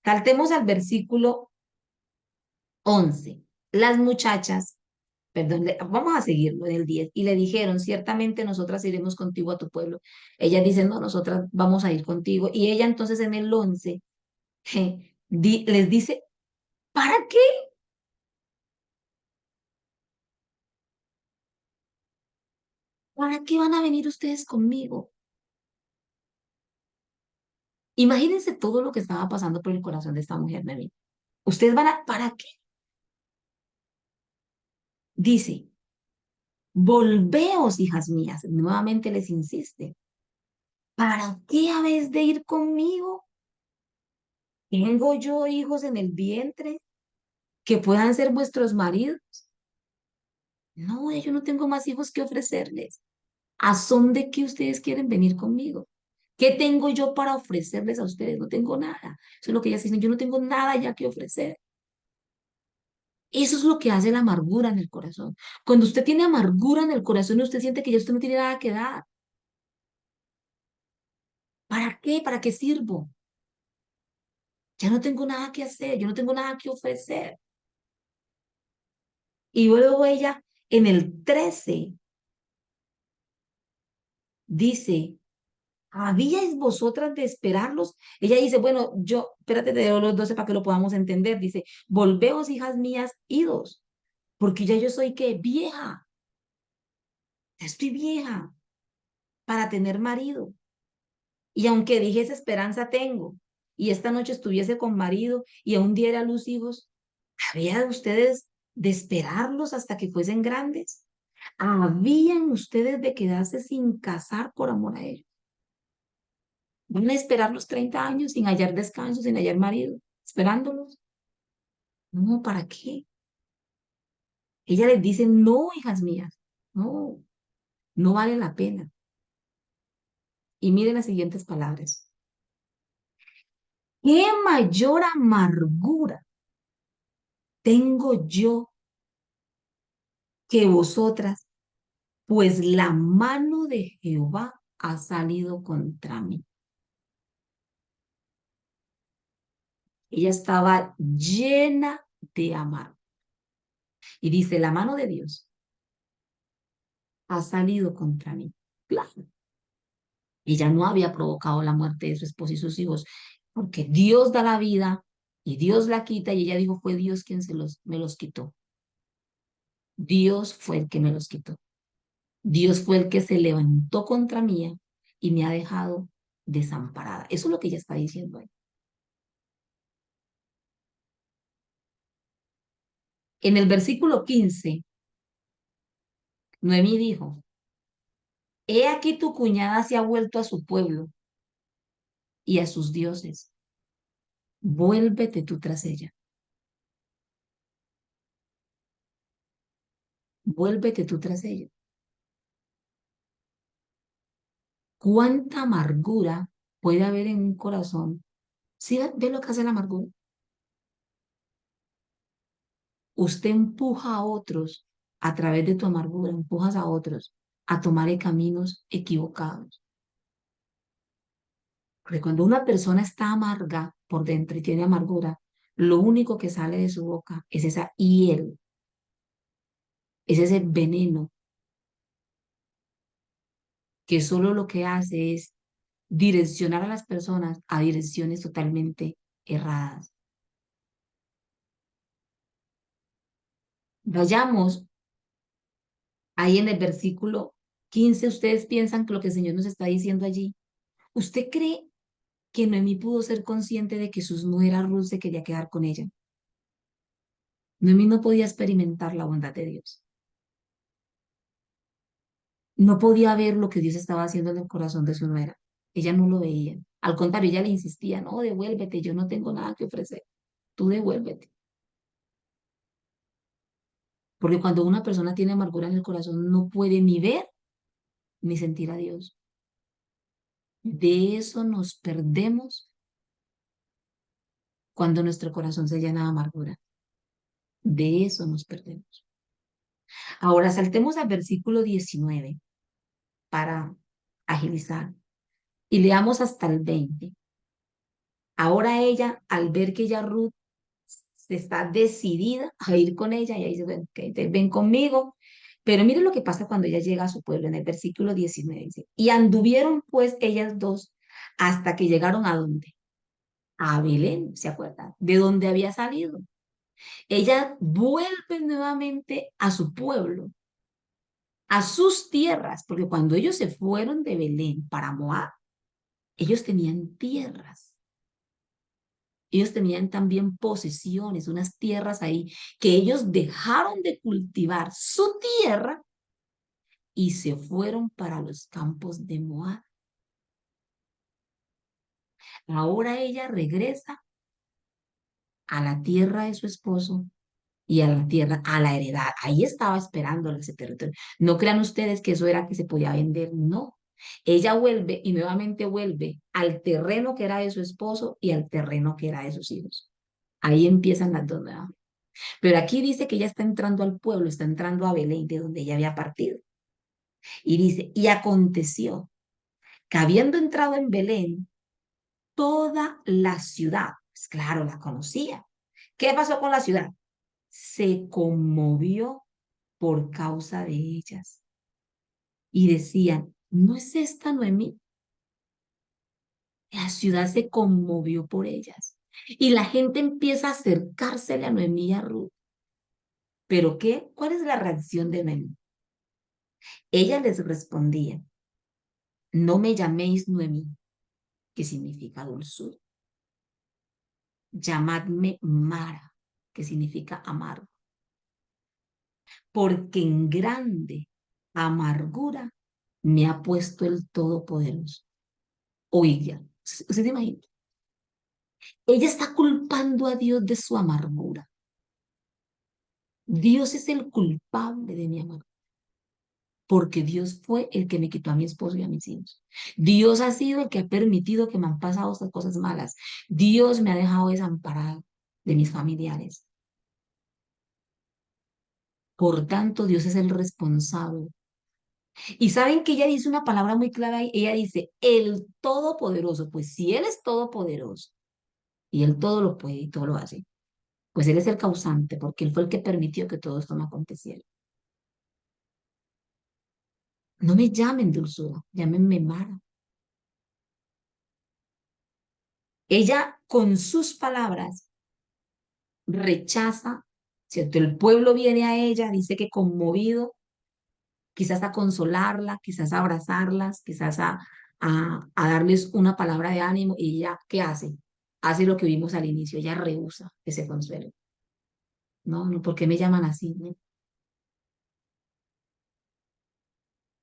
Saltemos al versículo 11. Las muchachas, perdón, vamos a seguirlo en el 10. Y le dijeron, ciertamente nosotras iremos contigo a tu pueblo. Ellas dicen, no, nosotras vamos a ir contigo. Y ella entonces en el 11 les dice, ¿para qué? ¿Para qué van a venir ustedes conmigo? Imagínense todo lo que estaba pasando por el corazón de esta mujer, Mary. Ustedes van a, ¿para qué? Dice, volveos, hijas mías. Nuevamente les insiste. ¿Para qué habéis de ir conmigo? ¿Tengo yo hijos en el vientre que puedan ser vuestros maridos? No, yo no tengo más hijos que ofrecerles. ¿A son de qué ustedes quieren venir conmigo? ¿Qué tengo yo para ofrecerles a ustedes? No tengo nada. Eso es lo que ellas dicen. Yo no tengo nada ya que ofrecer. Eso es lo que hace la amargura en el corazón. Cuando usted tiene amargura en el corazón y usted siente que ya usted no tiene nada que dar. ¿Para qué? ¿Para qué sirvo? Ya no tengo nada que hacer. Yo no tengo nada que ofrecer. Y luego ella en el 13 dice, ¿habíais vosotras de esperarlos? Ella dice, bueno, yo, espérate, te leo los 12 para que lo podamos entender. Dice, volveos, hijas mías, idos, porque ya yo soy que vieja, ya estoy vieja para tener marido. Y aunque dijese esperanza tengo, y esta noche estuviese con marido y aún diera a luz hijos, ¿había ustedes de esperarlos hasta que fuesen grandes? ¿Habían ustedes de quedarse sin casar por amor a ellos? ¿Van a esperar los 30 años sin hallar descanso, sin hallar marido, esperándolos? No, ¿para qué? Ella les dice, no, hijas mías, no, no vale la pena. Y miren las siguientes palabras. ¿Qué mayor amargura tengo yo que vosotras? Pues la mano de Jehová ha salido contra mí. Ella estaba llena de amargura. Y dice, la mano de Dios ha salido contra mí. Claro, ella no había provocado la muerte de su esposo y sus hijos, porque Dios da la vida y Dios la quita, y ella dijo, fue Dios quien me los quitó. Dios fue el que me los quitó. Dios fue el que se levantó contra mí y me ha dejado desamparada. Eso es lo que ella está diciendo ahí. En el versículo 15 Noemí dijo, he aquí tu cuñada se ha vuelto a su pueblo y a sus dioses. Vuélvete tú tras ella. Vuélvete tú tras ella. ¿Cuánta amargura puede haber en un corazón? ¿Sí ve lo que hace la amargura? Usted empuja a otros a través de tu amargura, empujas a otros a tomar caminos equivocados. Porque cuando una persona está amarga por dentro y tiene amargura, lo único que sale de su boca es esa hiel, es ese veneno que solo lo que hace es direccionar a las personas a direcciones totalmente erradas. Vayamos ahí en el versículo 15. Ustedes piensan que lo que el Señor nos está diciendo allí. ¿Usted cree que Noemí pudo ser consciente de que su nuera Ruth se quería quedar con ella? Noemí no podía experimentar la bondad de Dios. No podía ver lo que Dios estaba haciendo en el corazón de su nuera. Ella no lo veía. Al contrario, ella le insistía, no, devuélvete, yo no tengo nada que ofrecer. Tú devuélvete. Porque cuando una persona tiene amargura en el corazón, no puede ni ver ni sentir a Dios. De eso nos perdemos cuando nuestro corazón se llena de amargura. De eso nos perdemos. Ahora saltemos al versículo 19 para agilizar y leamos hasta el 20. Ahora ella, al ver que ya Ruth está decidida a ir con ella, ella dice, bueno, okay, ven conmigo. Pero mire lo que pasa cuando ella llega a su pueblo, en el versículo 19 dice, y anduvieron pues ellas dos hasta que llegaron a dónde? A Belén, ¿se acuerdan? De donde había salido. Ella vuelve nuevamente a su pueblo, a sus tierras, porque cuando ellos se fueron de Belén para Moab, ellos tenían tierras. Ellos tenían también posesiones, unas tierras ahí que ellos dejaron de cultivar su tierra y se fueron para los campos de Moab. Ahora ella regresa a la tierra de su esposo y a la tierra, a la heredad. Ahí estaba esperando ese territorio. No crean ustedes que eso era que se podía vender, no. Ella vuelve y nuevamente vuelve al terreno que era de su esposo y al terreno que era de sus hijos. Ahí empiezan las dos nuevas. Pero aquí dice que ella está entrando al pueblo, está entrando a Belén, de donde ella había partido. Y dice, y aconteció que habiendo entrado en Belén, toda la ciudad, pues claro, la conocía. ¿Qué pasó con la ciudad? Se conmovió por causa de ellas. Y decían, ¿no es esta Noemí? La ciudad se conmovió por ellas. Y la gente empieza a acercársele a Noemí y a Ruth. ¿Pero qué? ¿Cuál es la reacción de Noemí? Ella les respondía, no me llaméis Noemí, que significa dulzura. Llamadme Mara, que significa amargo. Porque en grande amargura me ha puesto el Todopoderoso. Oiga, ¿usted se imagina? Ella está culpando a Dios de su amargura. Dios es el culpable de mi amargura, porque Dios fue el que me quitó a mi esposo y a mis hijos. Dios ha sido el que ha permitido que me han pasado estas cosas malas. Dios me ha dejado desamparado de mis familiares. Por tanto, Dios es el responsable. Y saben que ella dice una palabra muy clara ahí. Ella dice, el Todopoderoso. Pues si Él es todopoderoso y Él todo lo puede y todo lo hace, pues Él es el causante, porque Él fue el que permitió que todo esto no aconteciera. No me llamen dulzura, llámenme Mara. Ella con sus palabras rechaza, ¿cierto? El pueblo viene a ella, dice que conmovido, quizás a consolarla, quizás a abrazarlas, quizás a darles una palabra de ánimo y ella, ¿qué hace? Hace lo que vimos al inicio, ella rehúsa ese consuelo. No, no, ¿por qué me llaman así? ¿No?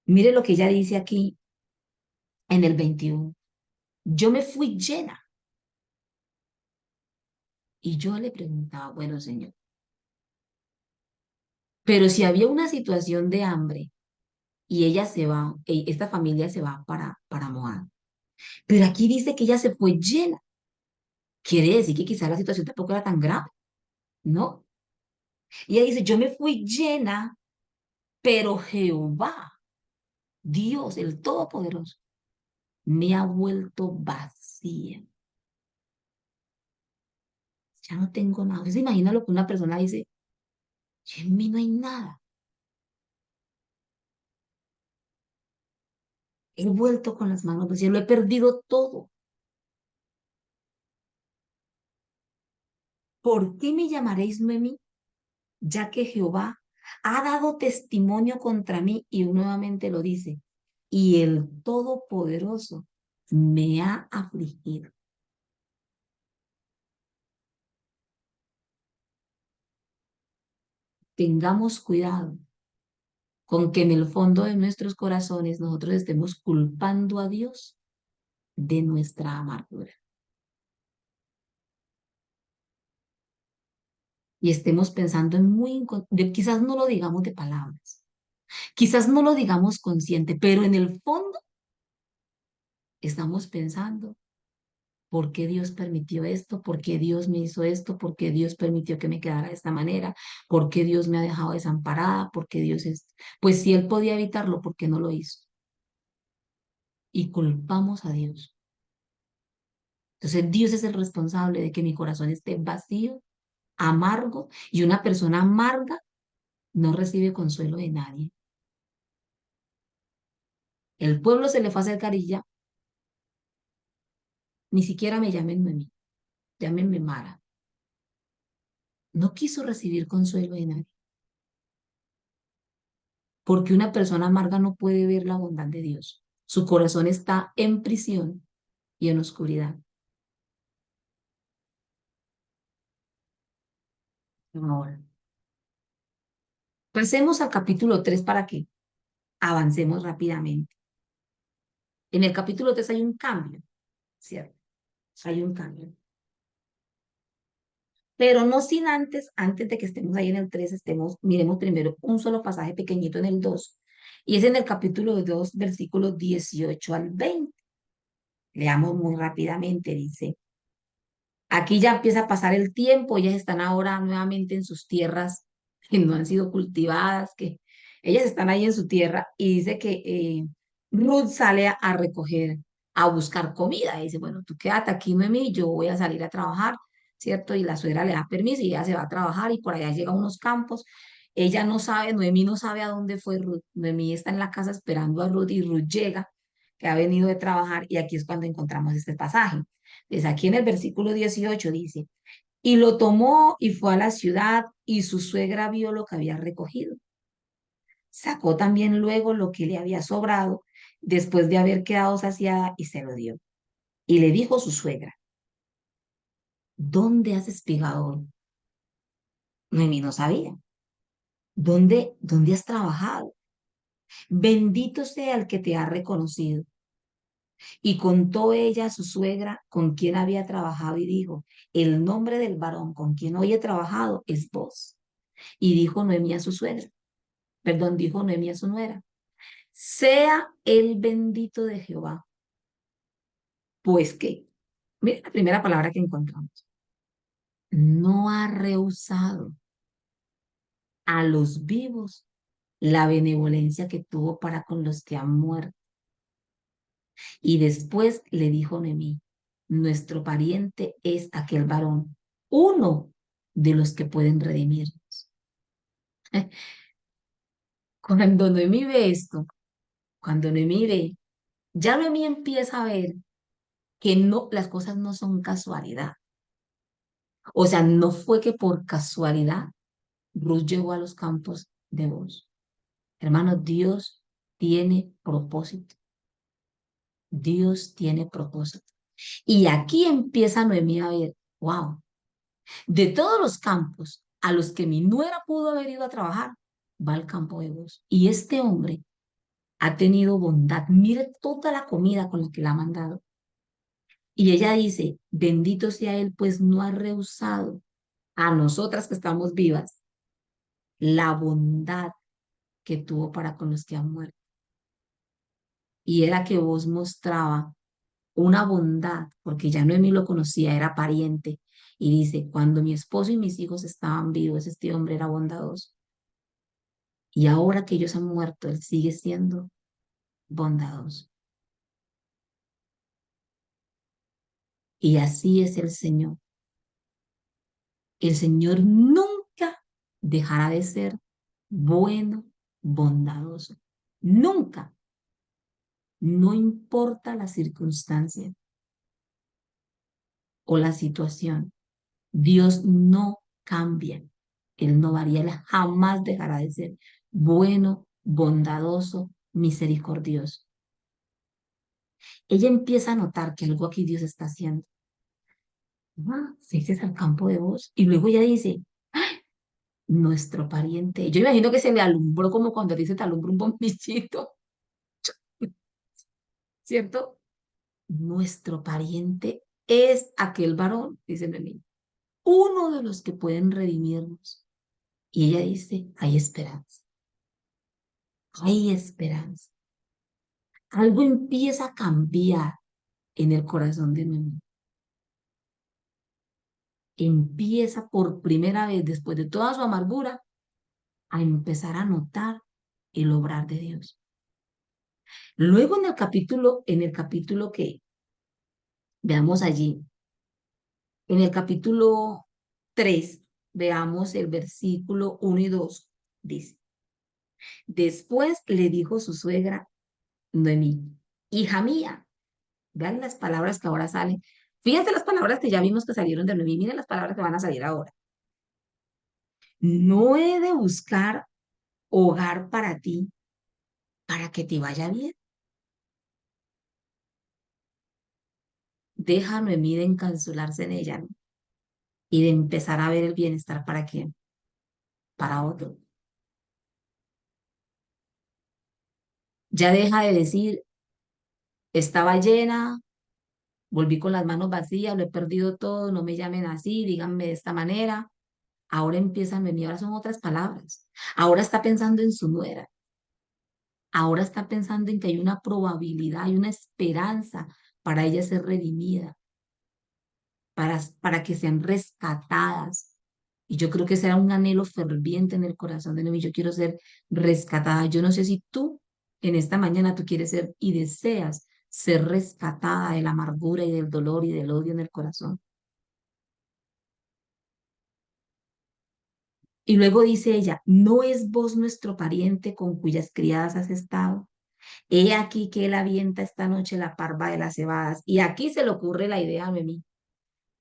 Mire lo que ella dice aquí en el 21. Yo me fui llena y yo le preguntaba, bueno, Señor, pero si había una situación de hambre y ella se va, esta familia se va para Moab, pero aquí dice que ella se fue llena. Quiere decir que quizás la situación tampoco era tan grave, ¿no? Y ella dice, yo me fui llena, pero Jehová, Dios, el Todopoderoso, me ha vuelto vacía. Ya no tengo nada. ¿Usted se imagina lo que una persona dice? En mí no hay nada. He vuelto con las manos vacías, lo he perdido todo. ¿Por qué me llamaréis Noemí? Ya que Jehová ha dado testimonio contra mí y nuevamente lo dice. Y el Todopoderoso me ha afligido. Tengamos cuidado con que en el fondo de nuestros corazones nosotros estemos culpando a Dios de nuestra amargura y estemos pensando en quizás no lo digamos de palabras, quizás no lo digamos consciente, pero en el fondo estamos pensando, ¿por qué Dios permitió esto? ¿Por qué Dios me hizo esto? ¿Por qué Dios permitió que me quedara de esta manera? ¿Por qué Dios me ha dejado desamparada? ¿Por qué Dios es? Pues si Él podía evitarlo, ¿por qué no lo hizo? Y culpamos a Dios. Entonces Dios es el responsable de que mi corazón esté vacío, amargo, y una persona amarga no recibe consuelo de nadie. El pueblo se le fue a hacer carilla, ni siquiera me llamen Noemí, llámenme Mara. No quiso recibir consuelo de nadie, porque una persona amarga no puede ver la bondad de Dios. Su corazón está en prisión y en oscuridad. Ahora, pasemos al capítulo 3 para que avancemos rápidamente. En el capítulo 3 hay un cambio, ¿cierto? Hay un cambio. Pero no sin antes de que estemos ahí en el 3 miremos primero un solo pasaje pequeñito en el 2 y es en el capítulo 2 versículos 18 al 20. Leamos muy rápidamente, dice, aquí ya empieza a pasar el tiempo, ellas están ahora nuevamente en sus tierras que no han sido cultivadas, que ellas están ahí en su tierra y dice que Ruth sale a recoger, a buscar comida. Y dice, bueno, tú quédate aquí, Noemí, yo voy a salir a trabajar, ¿cierto? Y la suegra le da permiso y ella se va a trabajar y por allá llega a unos campos. Ella no sabe, Noemí no sabe a dónde fue Ruth. Noemí está en la casa esperando a Ruth y Ruth llega, que ha venido de trabajar y aquí es cuando encontramos este pasaje. Desde aquí en el versículo 18 dice, y lo tomó y fue a la ciudad y su suegra vio lo que había recogido. Sacó también luego lo que le había sobrado después de haber quedado saciada y se lo dio. Y le dijo su suegra, ¿dónde has espigado hoy? Noemí no sabía. ¿Dónde has trabajado? Bendito sea el que te ha reconocido. Y contó ella a su suegra con quien había trabajado y dijo, el nombre del varón con quien hoy he trabajado es vos. Y dijo Noemí a su suegra, perdón, dijo Noemí a su nuera, sea el bendito de Jehová, pues que, mira la primera palabra que encontramos, no ha rehusado a los vivos la benevolencia que tuvo para con los que han muerto. Y después le dijo Noemí, nuestro pariente es aquel varón, uno de los que pueden redimirnos. Cuando Noemí ve esto, cuando Noemí ve, ya Noemí empieza a ver que no, las cosas no son casualidad. O sea, no fue que por casualidad Ruth llegó a los campos de Boaz. Hermano, Dios tiene propósito. Dios tiene propósito. Y aquí empieza Noemí a ver, wow, de todos los campos a los que mi nuera pudo haber ido a trabajar, va al campo de Boaz. Y este hombre ha tenido bondad. Mire toda la comida con la que la ha mandado. Y ella dice, bendito sea él, pues no ha rehusado a nosotras que estamos vivas la bondad que tuvo para con los que han muerto. Y era que vos mostraba una bondad, porque ya Noemí lo conocía, era pariente. Y dice, cuando mi esposo y mis hijos estaban vivos, este hombre era bondadoso. Y ahora que ellos han muerto, él sigue siendo bondadoso. Y así es el Señor. El Señor nunca dejará de ser bueno, bondadoso. Nunca, no importa la circunstancia o la situación, Dios no cambia. Él no varía, Él jamás dejará de ser bueno, bondadoso, misericordioso. Ella empieza a notar que algo aquí Dios está haciendo. Ah, se dice al campo de voz. Y luego ella dice, nuestro pariente. Yo imagino que se le alumbró como cuando dice te alumbra un bombillito, ¿cierto? Nuestro pariente es aquel varón, dice Noemí, uno de los que pueden redimirnos. Y ella dice, hay esperanza. Algo empieza a cambiar en el corazón de Noemí. Empieza por primera vez, después de toda su amargura, a empezar a notar el obrar de Dios. Luego en el capítulo que veamos allí, en el capítulo 3 veamos el versículo 1 y 2, dice, después le dijo su suegra Noemí, hija mía, vean las palabras que ahora salen. Fíjense las palabras que ya vimos que salieron de Noemí, miren las palabras que van a salir ahora. No he de buscar hogar para ti, para que te vaya bien. Deja a Noemí de encapsularse en ella, ¿no? Y de empezar a ver el bienestar para quién, para otro. Ya deja de decir, estaba llena, volví con las manos vacías, lo he perdido todo, no me llamen así, díganme de esta manera. Ahora empiezan a venir, ahora son otras palabras. Ahora está pensando en su nuera. Ahora está pensando en que hay una probabilidad, hay una esperanza para ella ser redimida, para que sean rescatadas. Y yo creo que ese era un anhelo ferviente en el corazón de Noemí. Yo quiero ser rescatada. Yo no sé si tú en esta mañana tú quieres ser y deseas ser rescatada de la amargura y del dolor y del odio en el corazón. Y luego dice ella, ¿no es vos nuestro pariente con cuyas criadas has estado? He aquí que él avienta esta noche la parva de las cebadas. Y aquí se le ocurre la idea a Noemí.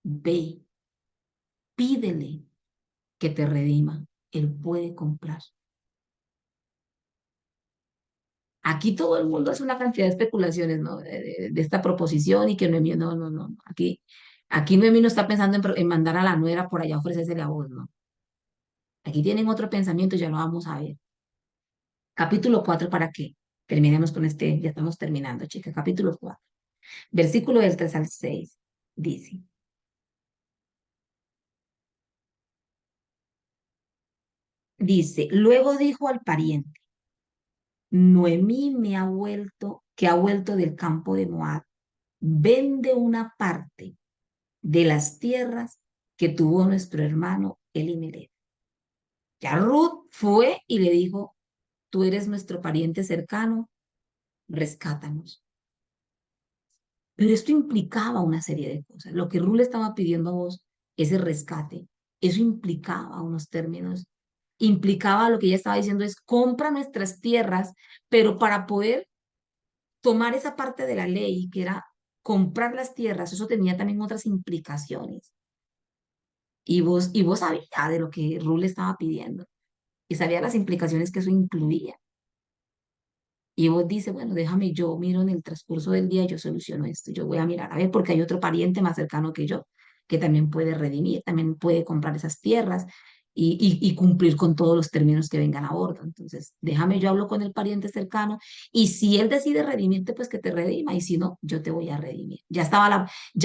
Ve, pídele que te redima. Él puede comprar. Aquí todo el mundo hace una cantidad de especulaciones, ¿no? De esta proposición y que Noemí, no, no, no. Aquí Noemí no está pensando en mandar a la nuera por allá a ofrecérsele a vos, ¿no? Aquí tienen otro pensamiento, ya lo vamos a ver. Capítulo 4 para que terminemos con este, ya estamos terminando, chicas. Capítulo 4 versículo del 3 al 6 dice, luego dijo al pariente, Noemí que ha vuelto del campo de Moab, vende una parte de las tierras que tuvo nuestro hermano Elimelech. Ya Ruth fue y le dijo, tú eres nuestro pariente cercano, rescátanos. Pero esto implicaba una serie de cosas. Lo que Ruth le estaba pidiendo a vos, ese rescate, eso implicaba unos términos, implicaba lo que ella estaba diciendo es, compra nuestras tierras, pero para poder tomar esa parte de la ley, que era comprar las tierras, eso tenía también otras implicaciones. Y vos sabías de lo que Ruth le estaba pidiendo y sabía las implicaciones que eso incluía. Y vos dices, bueno, déjame, yo miro en el transcurso del día, yo soluciono esto, yo voy a mirar, a ver, porque hay otro pariente más cercano que yo, que también puede redimir, también puede comprar esas tierras. y cumplir con todos los términos que vengan a bordo. Entonces, déjame, yo hablo con el pariente cercano y si él decide redimirte, pues que te redima y si no, yo te voy a redimir. Ya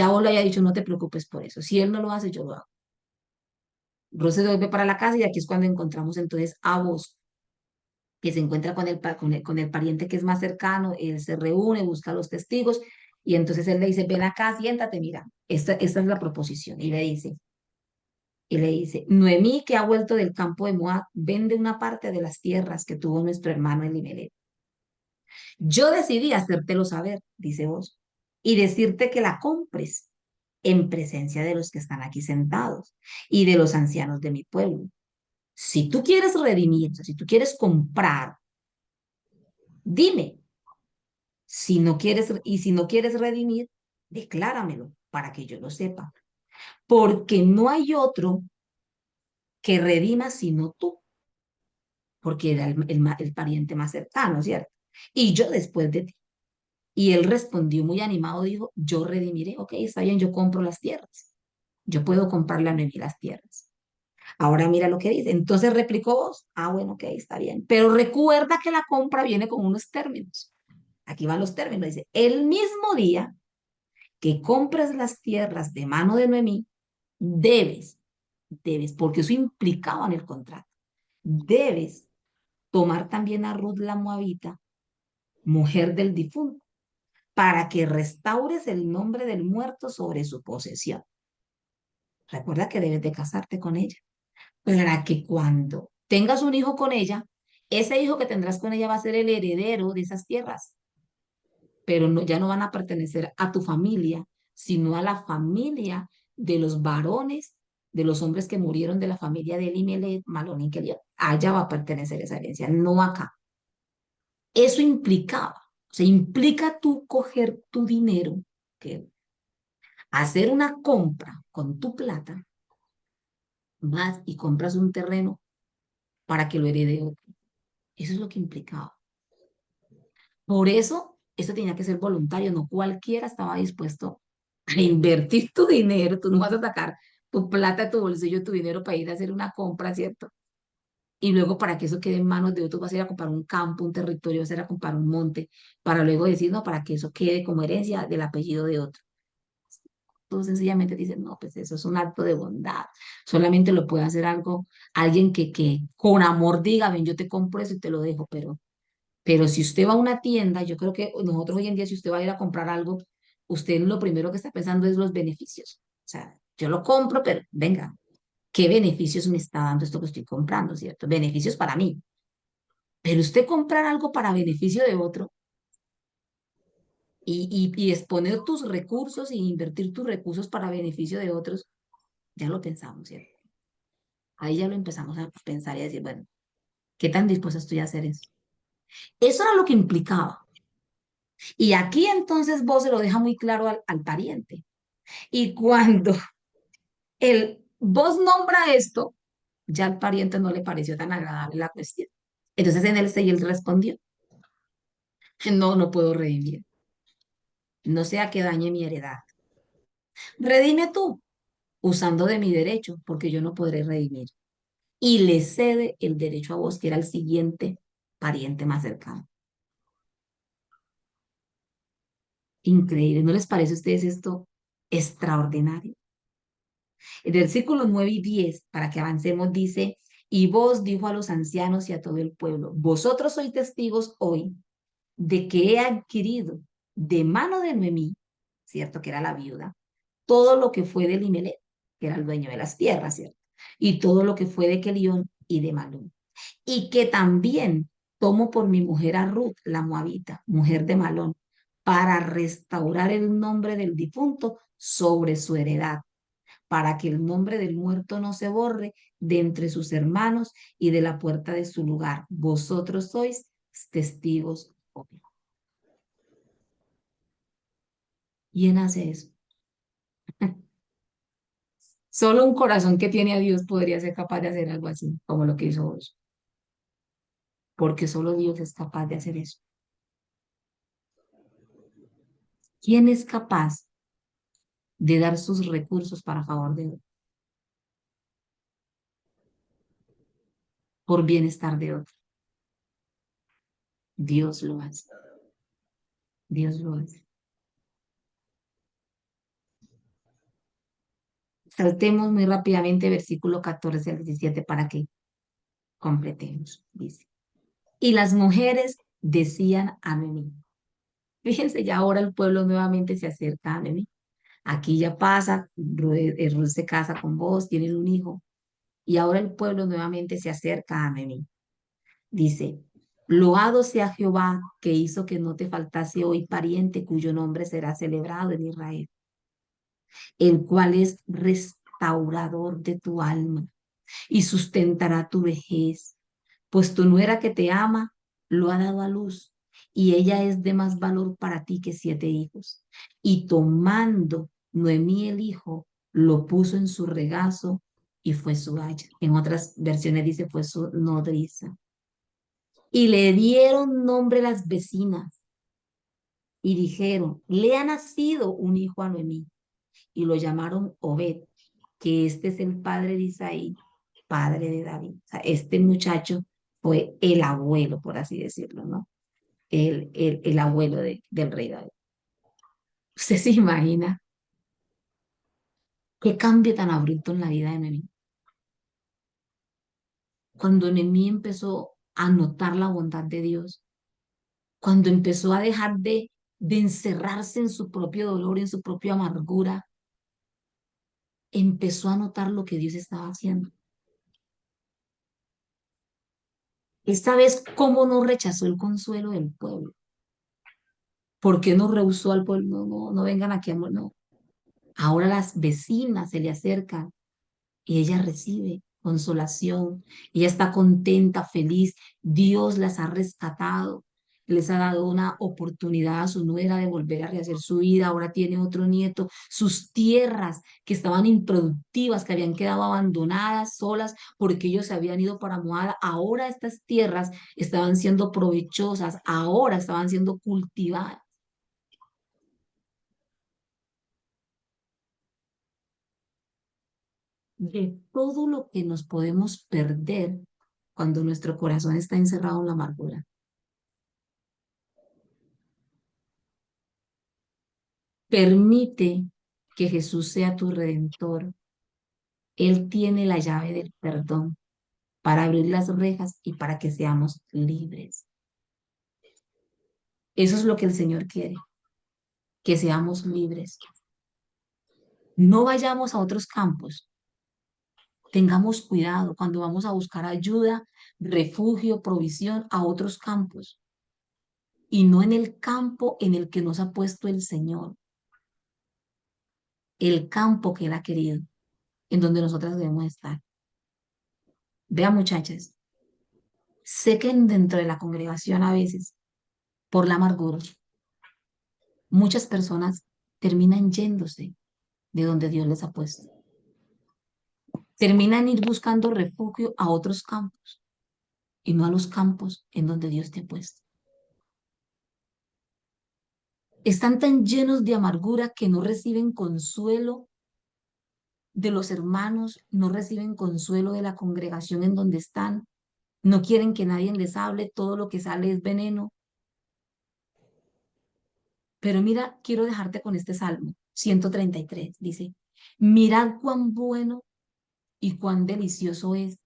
vos le había dicho, no te preocupes por eso. Si él no lo hace, yo lo hago. Rose se vuelve para la casa y aquí es cuando encontramos entonces a vos que se encuentra con el pariente que es más cercano, él se reúne, busca a los testigos y entonces él le dice, ven acá, siéntate, mira, esta es la proposición. Y le dice, Noemí, que ha vuelto del campo de Moab, vende una parte de las tierras que tuvo nuestro hermano Elimelech. Yo decidí hacértelo saber, dice vos, y decirte que la compres en presencia de los que están aquí sentados y de los ancianos de mi pueblo. Si tú quieres redimir, o sea, si tú quieres comprar, dime. Si no quieres redimir, decláramelo para que yo lo sepa. Porque no hay otro que redima sino tú, porque era el pariente más cercano, ¿cierto? Y yo después de ti. Y él respondió muy animado, dijo, yo redimiré, ok, está bien, yo compro las tierras. Yo puedo comprarle a Noemí las tierras. Ahora mira lo que dice. Entonces replicó vos, bueno, ok, está bien. Pero recuerda que la compra viene con unos términos. Aquí van los términos. Dice, el mismo día que compres las tierras de mano de Noemí, debes, porque eso implicaba en el contrato, debes tomar también a Ruth la Moabita, mujer del difunto, para que restaures el nombre del muerto sobre su posesión. Recuerda que debes de casarte con ella, para que cuando tengas un hijo con ella, ese hijo que tendrás con ella va a ser el heredero de esas tierras, pero no, ya no van a pertenecer a tu familia, sino a la familia de los varones, de los hombres que murieron de la familia de Elimelech, Malón y Kelión. Allá va a pertenecer esa herencia, no acá. Eso implicaba, o sea, implica tú coger tu dinero, que hacer una compra con tu plata, vas y compras un terreno para que lo herede otro. Eso es lo que implicaba. Por eso, esto tenía que ser voluntario, no cualquiera estaba dispuesto a invertir tu dinero, tú no vas a sacar tu plata de tu bolsillo, tu dinero para ir a hacer una compra, ¿cierto? Y luego para que eso quede en manos de otros, vas a ir a comprar un campo, un territorio, vas a ir a comprar un monte, para luego decir, no, para que eso quede como herencia del apellido de otro. Tú sencillamente dices, no, pues eso es un acto de bondad. Solamente lo puede hacer alguien que con amor diga, ven, yo te compro eso y te lo dejo, pero si usted va a una tienda, yo creo que nosotros hoy en día, si usted va a ir a comprar algo, usted lo primero que está pensando es los beneficios. O sea, yo lo compro, pero venga, ¿qué beneficios me está dando esto que estoy comprando, cierto? Beneficios para mí. Pero usted comprar algo para beneficio de otro y exponer tus recursos y invertir tus recursos para beneficio de otros, ya lo pensamos, ¿cierto? Ahí ya lo empezamos a pensar y a decir, bueno, ¿qué tan dispuesta estoy a hacer eso? Eso era lo que implicaba. Y aquí entonces vos se lo deja muy claro al pariente. Y cuando vos nombra esto, ya al pariente no le pareció tan agradable la cuestión. Entonces en él y él respondió, no, no puedo redimir, no sea que dañe mi heredad. Redime tú, usando de mi derecho, porque yo no podré redimir. Y le cede el derecho a vos, que era el siguiente pariente más cercano. Increíble, ¿no les parece a ustedes esto extraordinario? El versículo 9 y 10, para que avancemos, dice, y vos dijo a los ancianos y a todo el pueblo, vosotros sois testigos hoy de que he adquirido de mano de Noemí, ¿cierto? Que era la viuda, todo lo que fue de Elimelech, que era el dueño de las tierras, ¿cierto? Y todo lo que fue de Kelión y de Malón. Y que también tomo por mi mujer a Ruth, la moabita, mujer de Malón, para restaurar el nombre del difunto sobre su heredad, para que el nombre del muerto no se borre de entre sus hermanos y de la puerta de su lugar. Vosotros sois testigos hoy. ¿Quién hace eso? Solo un corazón que tiene a Dios podría ser capaz de hacer algo así, como lo que hizo vos, porque solo Dios es capaz de hacer eso. ¿Quién es capaz de dar sus recursos para favor de Dios? por bienestar de otro. Dios lo hace. Dios lo hace. Saltemos muy rápidamente versículo 14 al 17 para que completemos. Dice, y las mujeres decían a Noemí. Fíjense, ya ahora el pueblo nuevamente se acerca a Noemí. Aquí ya pasa, Ruth se casa con vos, tienen un hijo, y ahora el pueblo nuevamente se acerca a Noemí. Dice, loado sea Jehová que hizo que no te faltase hoy pariente cuyo nombre será celebrado en Israel, el cual es restaurador de tu alma y sustentará tu vejez, pues tu nuera que te ama lo ha dado a luz y ella es de más valor para ti que 7 hijos. Y tomando Noemí el hijo, lo puso en su regazo y fue su haya. En otras versiones dice fue su nodriza. Y le dieron nombre las vecinas y dijeron, le ha nacido un hijo a Noemí. Y lo llamaron Obed, que este es el padre de Isaí, padre de David. O sea, este muchacho fue el abuelo, por así decirlo, ¿no? El abuelo del rey David. ¿Usted se imagina qué cambio tan abrupto en la vida de Noemí? Cuando Noemí empezó a notar la bondad de Dios, cuando empezó a dejar de encerrarse en su propio dolor, en su propia amargura, empezó a notar lo que Dios estaba haciendo. Esta vez, ¿cómo no rechazó el consuelo del pueblo? ¿Por qué no rehusó al pueblo? No, no, no vengan aquí, amor, no. Ahora las vecinas se le acercan y ella recibe consolación. Ella está contenta, feliz. Dios las ha rescatado. Les ha dado una oportunidad a su nuera de volver a rehacer su vida. Ahora tiene otro nieto. Sus tierras que estaban improductivas, que habían quedado abandonadas, solas, porque ellos se habían ido para Moab. Ahora estas tierras estaban siendo provechosas. Ahora estaban siendo cultivadas. De todo lo que nos podemos perder cuando nuestro corazón está encerrado en la amargura. Permite que Jesús sea tu redentor. Él tiene la llave del perdón para abrir las rejas y para que seamos libres. Eso es lo que el Señor quiere, que seamos libres. No vayamos a otros campos. Tengamos cuidado cuando vamos a buscar ayuda, refugio, provisión a otros campos y no en el campo en el que nos ha puesto el Señor, el campo que Él ha querido, en donde nosotras debemos estar. Vean, muchachas, sé que dentro de la congregación a veces, por la amargura, muchas personas terminan yéndose de donde Dios les ha puesto. Terminan ir buscando refugio a otros campos y no a los campos en donde Dios te ha puesto. Están tan llenos de amargura que no reciben consuelo de los hermanos, no reciben consuelo de la congregación en donde están, no quieren que nadie les hable, todo lo que sale es veneno. Pero mira, quiero dejarte con este Salmo 133. Dice, mirad cuán bueno y cuán delicioso es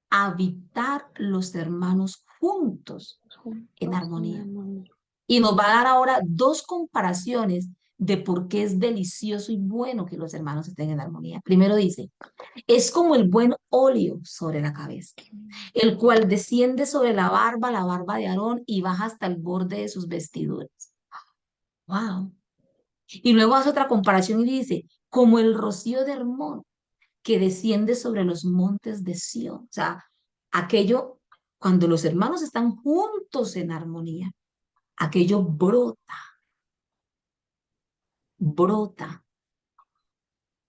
habitar los hermanos juntos en Juntos en armonía. armonía. Y nos va a dar ahora dos comparaciones de por qué es delicioso y bueno que los hermanos estén en armonía. Primero dice, es como el buen óleo sobre la cabeza, el cual desciende sobre la barba de Aarón y baja hasta el borde de sus vestiduras. Wow. Y luego hace otra comparación y dice, como el rocío de Hermón que desciende sobre los montes de Sión. O sea, aquello, cuando los hermanos están juntos en armonía, aquello brota, brota.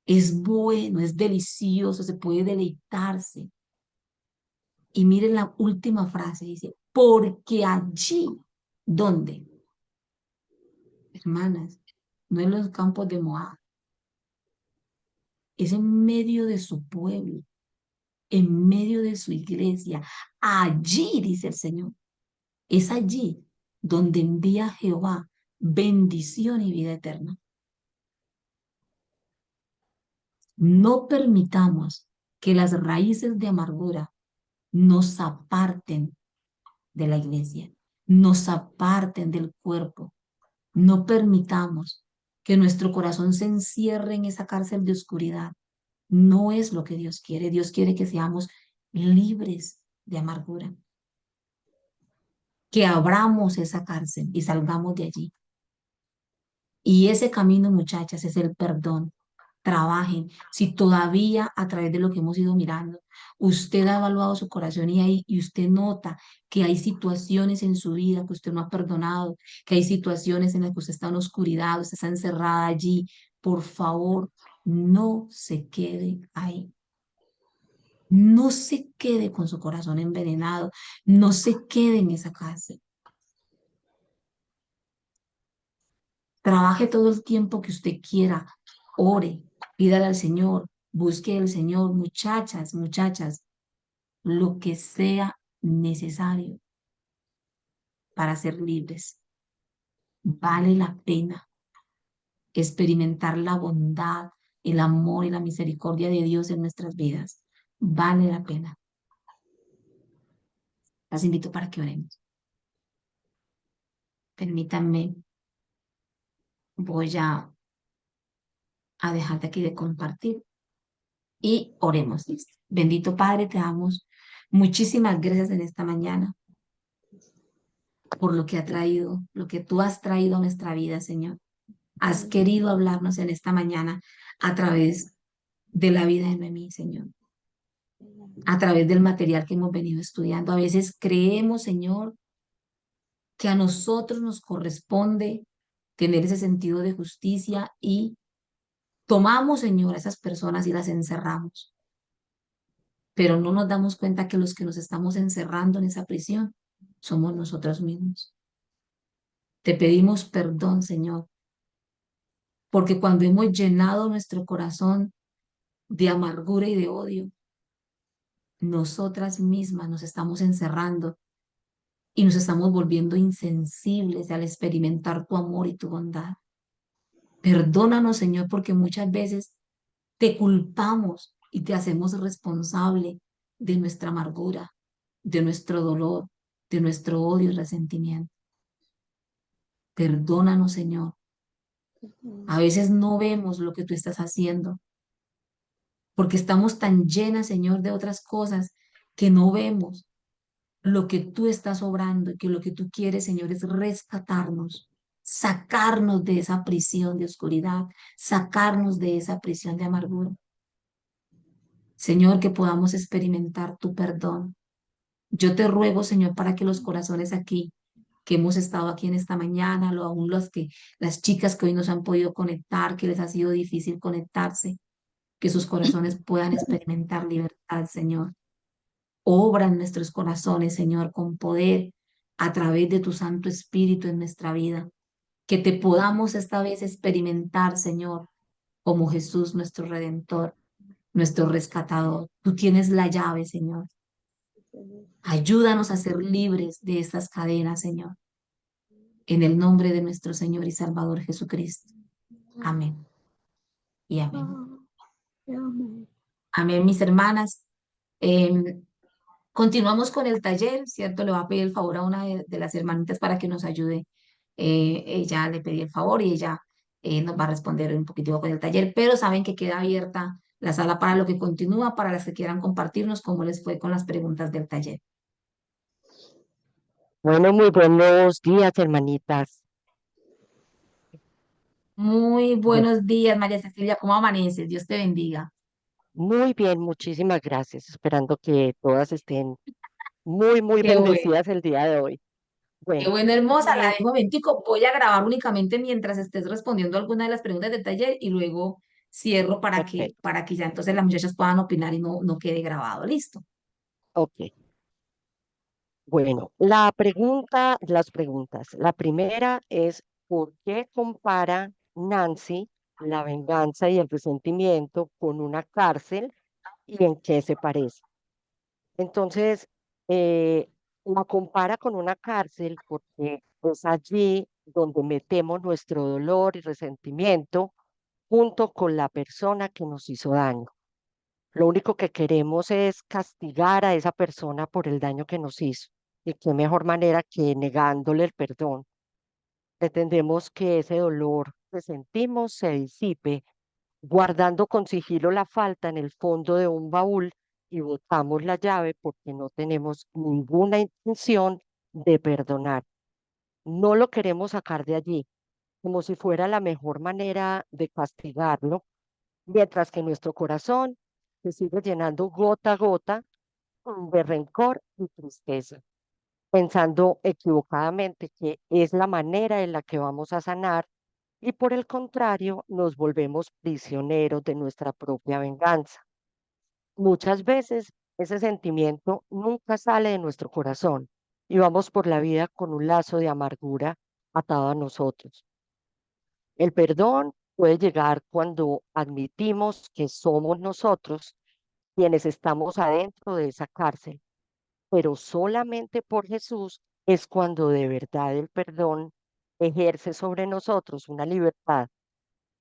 Es bueno, es delicioso, se puede deleitarse. Y miren la última frase, dice, porque allí, ¿dónde? Hermanas, no en los campos de Moab, es en medio de su pueblo. en medio de su iglesia. Allí, dice el Señor, es allí donde envía Jehová bendición y vida eterna. No permitamos que las raíces de amargura nos aparten de la iglesia, nos aparten del cuerpo. No permitamos que nuestro corazón se encierre en esa cárcel de oscuridad. No es lo que Dios quiere. Dios quiere que seamos libres de amargura, que abramos esa cárcel y salgamos de allí. Y ese camino, muchachas, es el perdón. Trabajen. Si todavía a través de lo que hemos ido mirando, usted ha evaluado su corazón y usted nota que hay situaciones en su vida que usted no ha perdonado, que hay situaciones en las que usted está en oscuridad, usted está encerrada allí, por favor, no se quede ahí. No se quede con su corazón envenenado, no se quede en esa cárcel. Trabaje todo el tiempo que usted quiera, ore, pídale al Señor, busque al Señor, muchachas, muchachas, lo que sea necesario para ser libres. Vale la pena experimentar la bondad, el amor y la misericordia de Dios en nuestras vidas. Vale la pena. Las invito para que oremos. Permítanme, voy a dejar de aquí de compartir y oremos. Bendito Padre, te damos muchísimas gracias en esta mañana por lo que ha traído, lo que tú has traído a nuestra vida, Señor. Has querido hablarnos en esta mañana a través de la vida de Noemí, Señor, a través del material que hemos venido estudiando. A veces creemos, Señor, que a nosotros nos corresponde tener ese sentido de justicia y tomamos, Señor, a esas personas y las encerramos, pero no nos damos cuenta que los que nos estamos encerrando en esa prisión somos nosotros mismos. Te pedimos perdón, Señor, porque cuando hemos llenado nuestro corazón de amargura y de odio, nosotras mismas nos estamos encerrando y nos estamos volviendo insensibles al experimentar tu amor y tu bondad. Perdónanos, Señor, porque muchas veces te culpamos y te hacemos responsable de nuestra amargura, de nuestro dolor, de nuestro odio y resentimiento. Perdónanos, Señor. A veces no vemos lo que tú estás haciendo porque estamos tan llenas, Señor, de otras cosas que no vemos lo que tú estás obrando y que lo que tú quieres, Señor, es rescatarnos, sacarnos de esa prisión de oscuridad, sacarnos de esa prisión de amargura. Señor, que podamos experimentar tu perdón. Yo te ruego, Señor, para que los corazones aquí, que hemos estado aquí en esta mañana, lo aún las chicas que hoy nos han podido conectar, que les ha sido difícil conectarse, que sus corazones puedan experimentar libertad, Señor. Obra en nuestros corazones, Señor, con poder a través de tu Santo Espíritu en nuestra vida. Que te podamos esta vez experimentar, Señor, como Jesús, nuestro Redentor, nuestro rescatador. Tú tienes la llave, Señor. Ayúdanos a ser libres de estas cadenas, Señor. En el nombre de nuestro Señor y Salvador Jesucristo. Amén. Y amén. Amén, mis hermanas. Em, Continuamos con el taller, ¿cierto? Le voy a pedir el favor a una de las hermanitas para que nos ayude. Ella le pedí el favor y ella nos va a responder un poquitico con el taller, pero saben que queda abierta la sala para lo que continúa, para las que quieran compartirnos cómo les fue con las preguntas del taller. Bueno, muy buenos días, hermanitas. Muy Bueno, buenos días, María Cecilia, ¿cómo amaneces? Dios te bendiga. muy bien, muchísimas gracias. Esperando que todas estén muy Qué bueno. bendecidas el día de hoy. Qué Bueno, bueno, hermosa. La eh, dejo un momentico. Voy a grabar únicamente mientras estés respondiendo alguna de las preguntas del taller y luego cierro perfecto. para que ya entonces las muchachas puedan opinar y no quede grabado. Listo. Ok. Bueno, las preguntas. La primera es, ¿por qué compara Nancy la venganza y el resentimiento con una cárcel y en qué se parece? Entonces, eh, la compara con una cárcel porque es allí donde metemos nuestro dolor y resentimiento junto con la persona que nos hizo daño. Lo único que queremos es castigar a esa persona por el daño que nos hizo. Y qué mejor manera que negándole el perdón. Pretendemos que ese dolor que sentimos se disipe, guardando con sigilo la falta en el fondo de un baúl y botamos la llave porque no tenemos ninguna intención de perdonar. No lo queremos sacar de allí, como si fuera la mejor manera de castigarlo, mientras que nuestro corazón se sigue llenando gota a gota de rencor y tristeza, pensando equivocadamente que es la manera en la que vamos a sanar y por el contrario nos volvemos prisioneros de nuestra propia venganza. Muchas veces ese sentimiento nunca sale de nuestro corazón y vamos por la vida con un lazo de amargura atado a nosotros. El perdón puede llegar cuando admitimos que somos nosotros quienes estamos adentro de esa cárcel, pero solamente por Jesús es cuando de verdad el perdón ejerce sobre nosotros una libertad,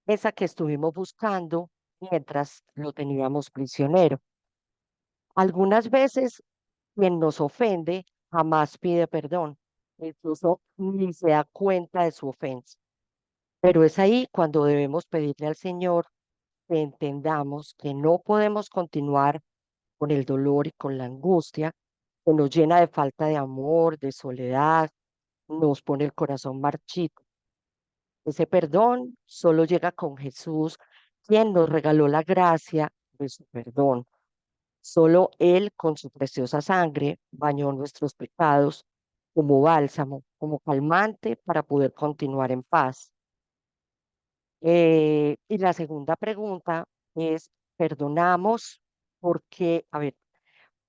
esa que estuvimos buscando mientras lo teníamos prisionero. Algunas veces quien nos ofende jamás pide perdón, incluso ni se da cuenta de su ofensa. Pero es ahí cuando debemos pedirle al Señor que entendamos que no podemos continuar con el dolor y con la angustia que nos llena de falta de amor, de soledad, nos pone el corazón marchito. Ese perdón solo llega con Jesús, quien nos regaló la gracia de su perdón. Solo Él, con su preciosa sangre, bañó nuestros pecados como bálsamo, como calmante para poder continuar en paz. Y la segunda pregunta es, ¿perdonamos porque, a ver,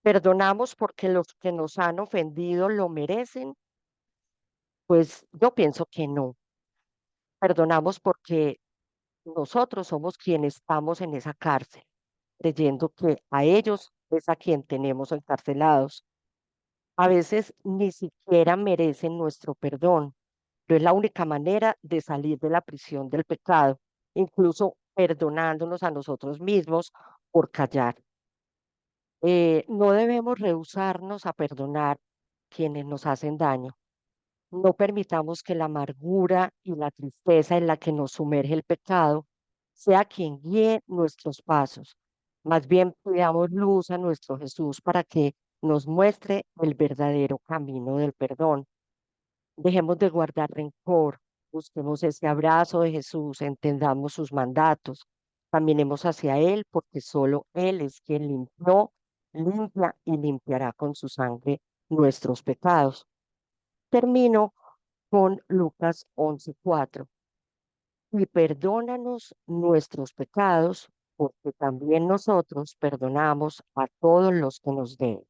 perdonamos porque los que nos han ofendido lo merecen? Pues yo pienso que no. Perdonamos porque nosotros somos quienes estamos en esa cárcel, creyendo que a ellos es a quien tenemos encarcelados. A veces ni siquiera merecen nuestro perdón, pero es la única manera de salir de la prisión del pecado, incluso perdonándonos a nosotros mismos por callar. No debemos rehusarnos a perdonar quienes nos hacen daño. No permitamos que la amargura y la tristeza en la que nos sumerge el pecado sea quien guíe nuestros pasos. Más bien pidamos luz a nuestro Jesús para que nos muestre el verdadero camino del perdón. Dejemos de guardar rencor, busquemos ese abrazo de Jesús, entendamos sus mandatos, caminemos hacia Él porque solo Él es quien limpió, limpia y limpiará con su sangre nuestros pecados. Termino con Lucas 11:4. Y perdónanos nuestros pecados, porque también nosotros perdonamos a todos los que nos deben.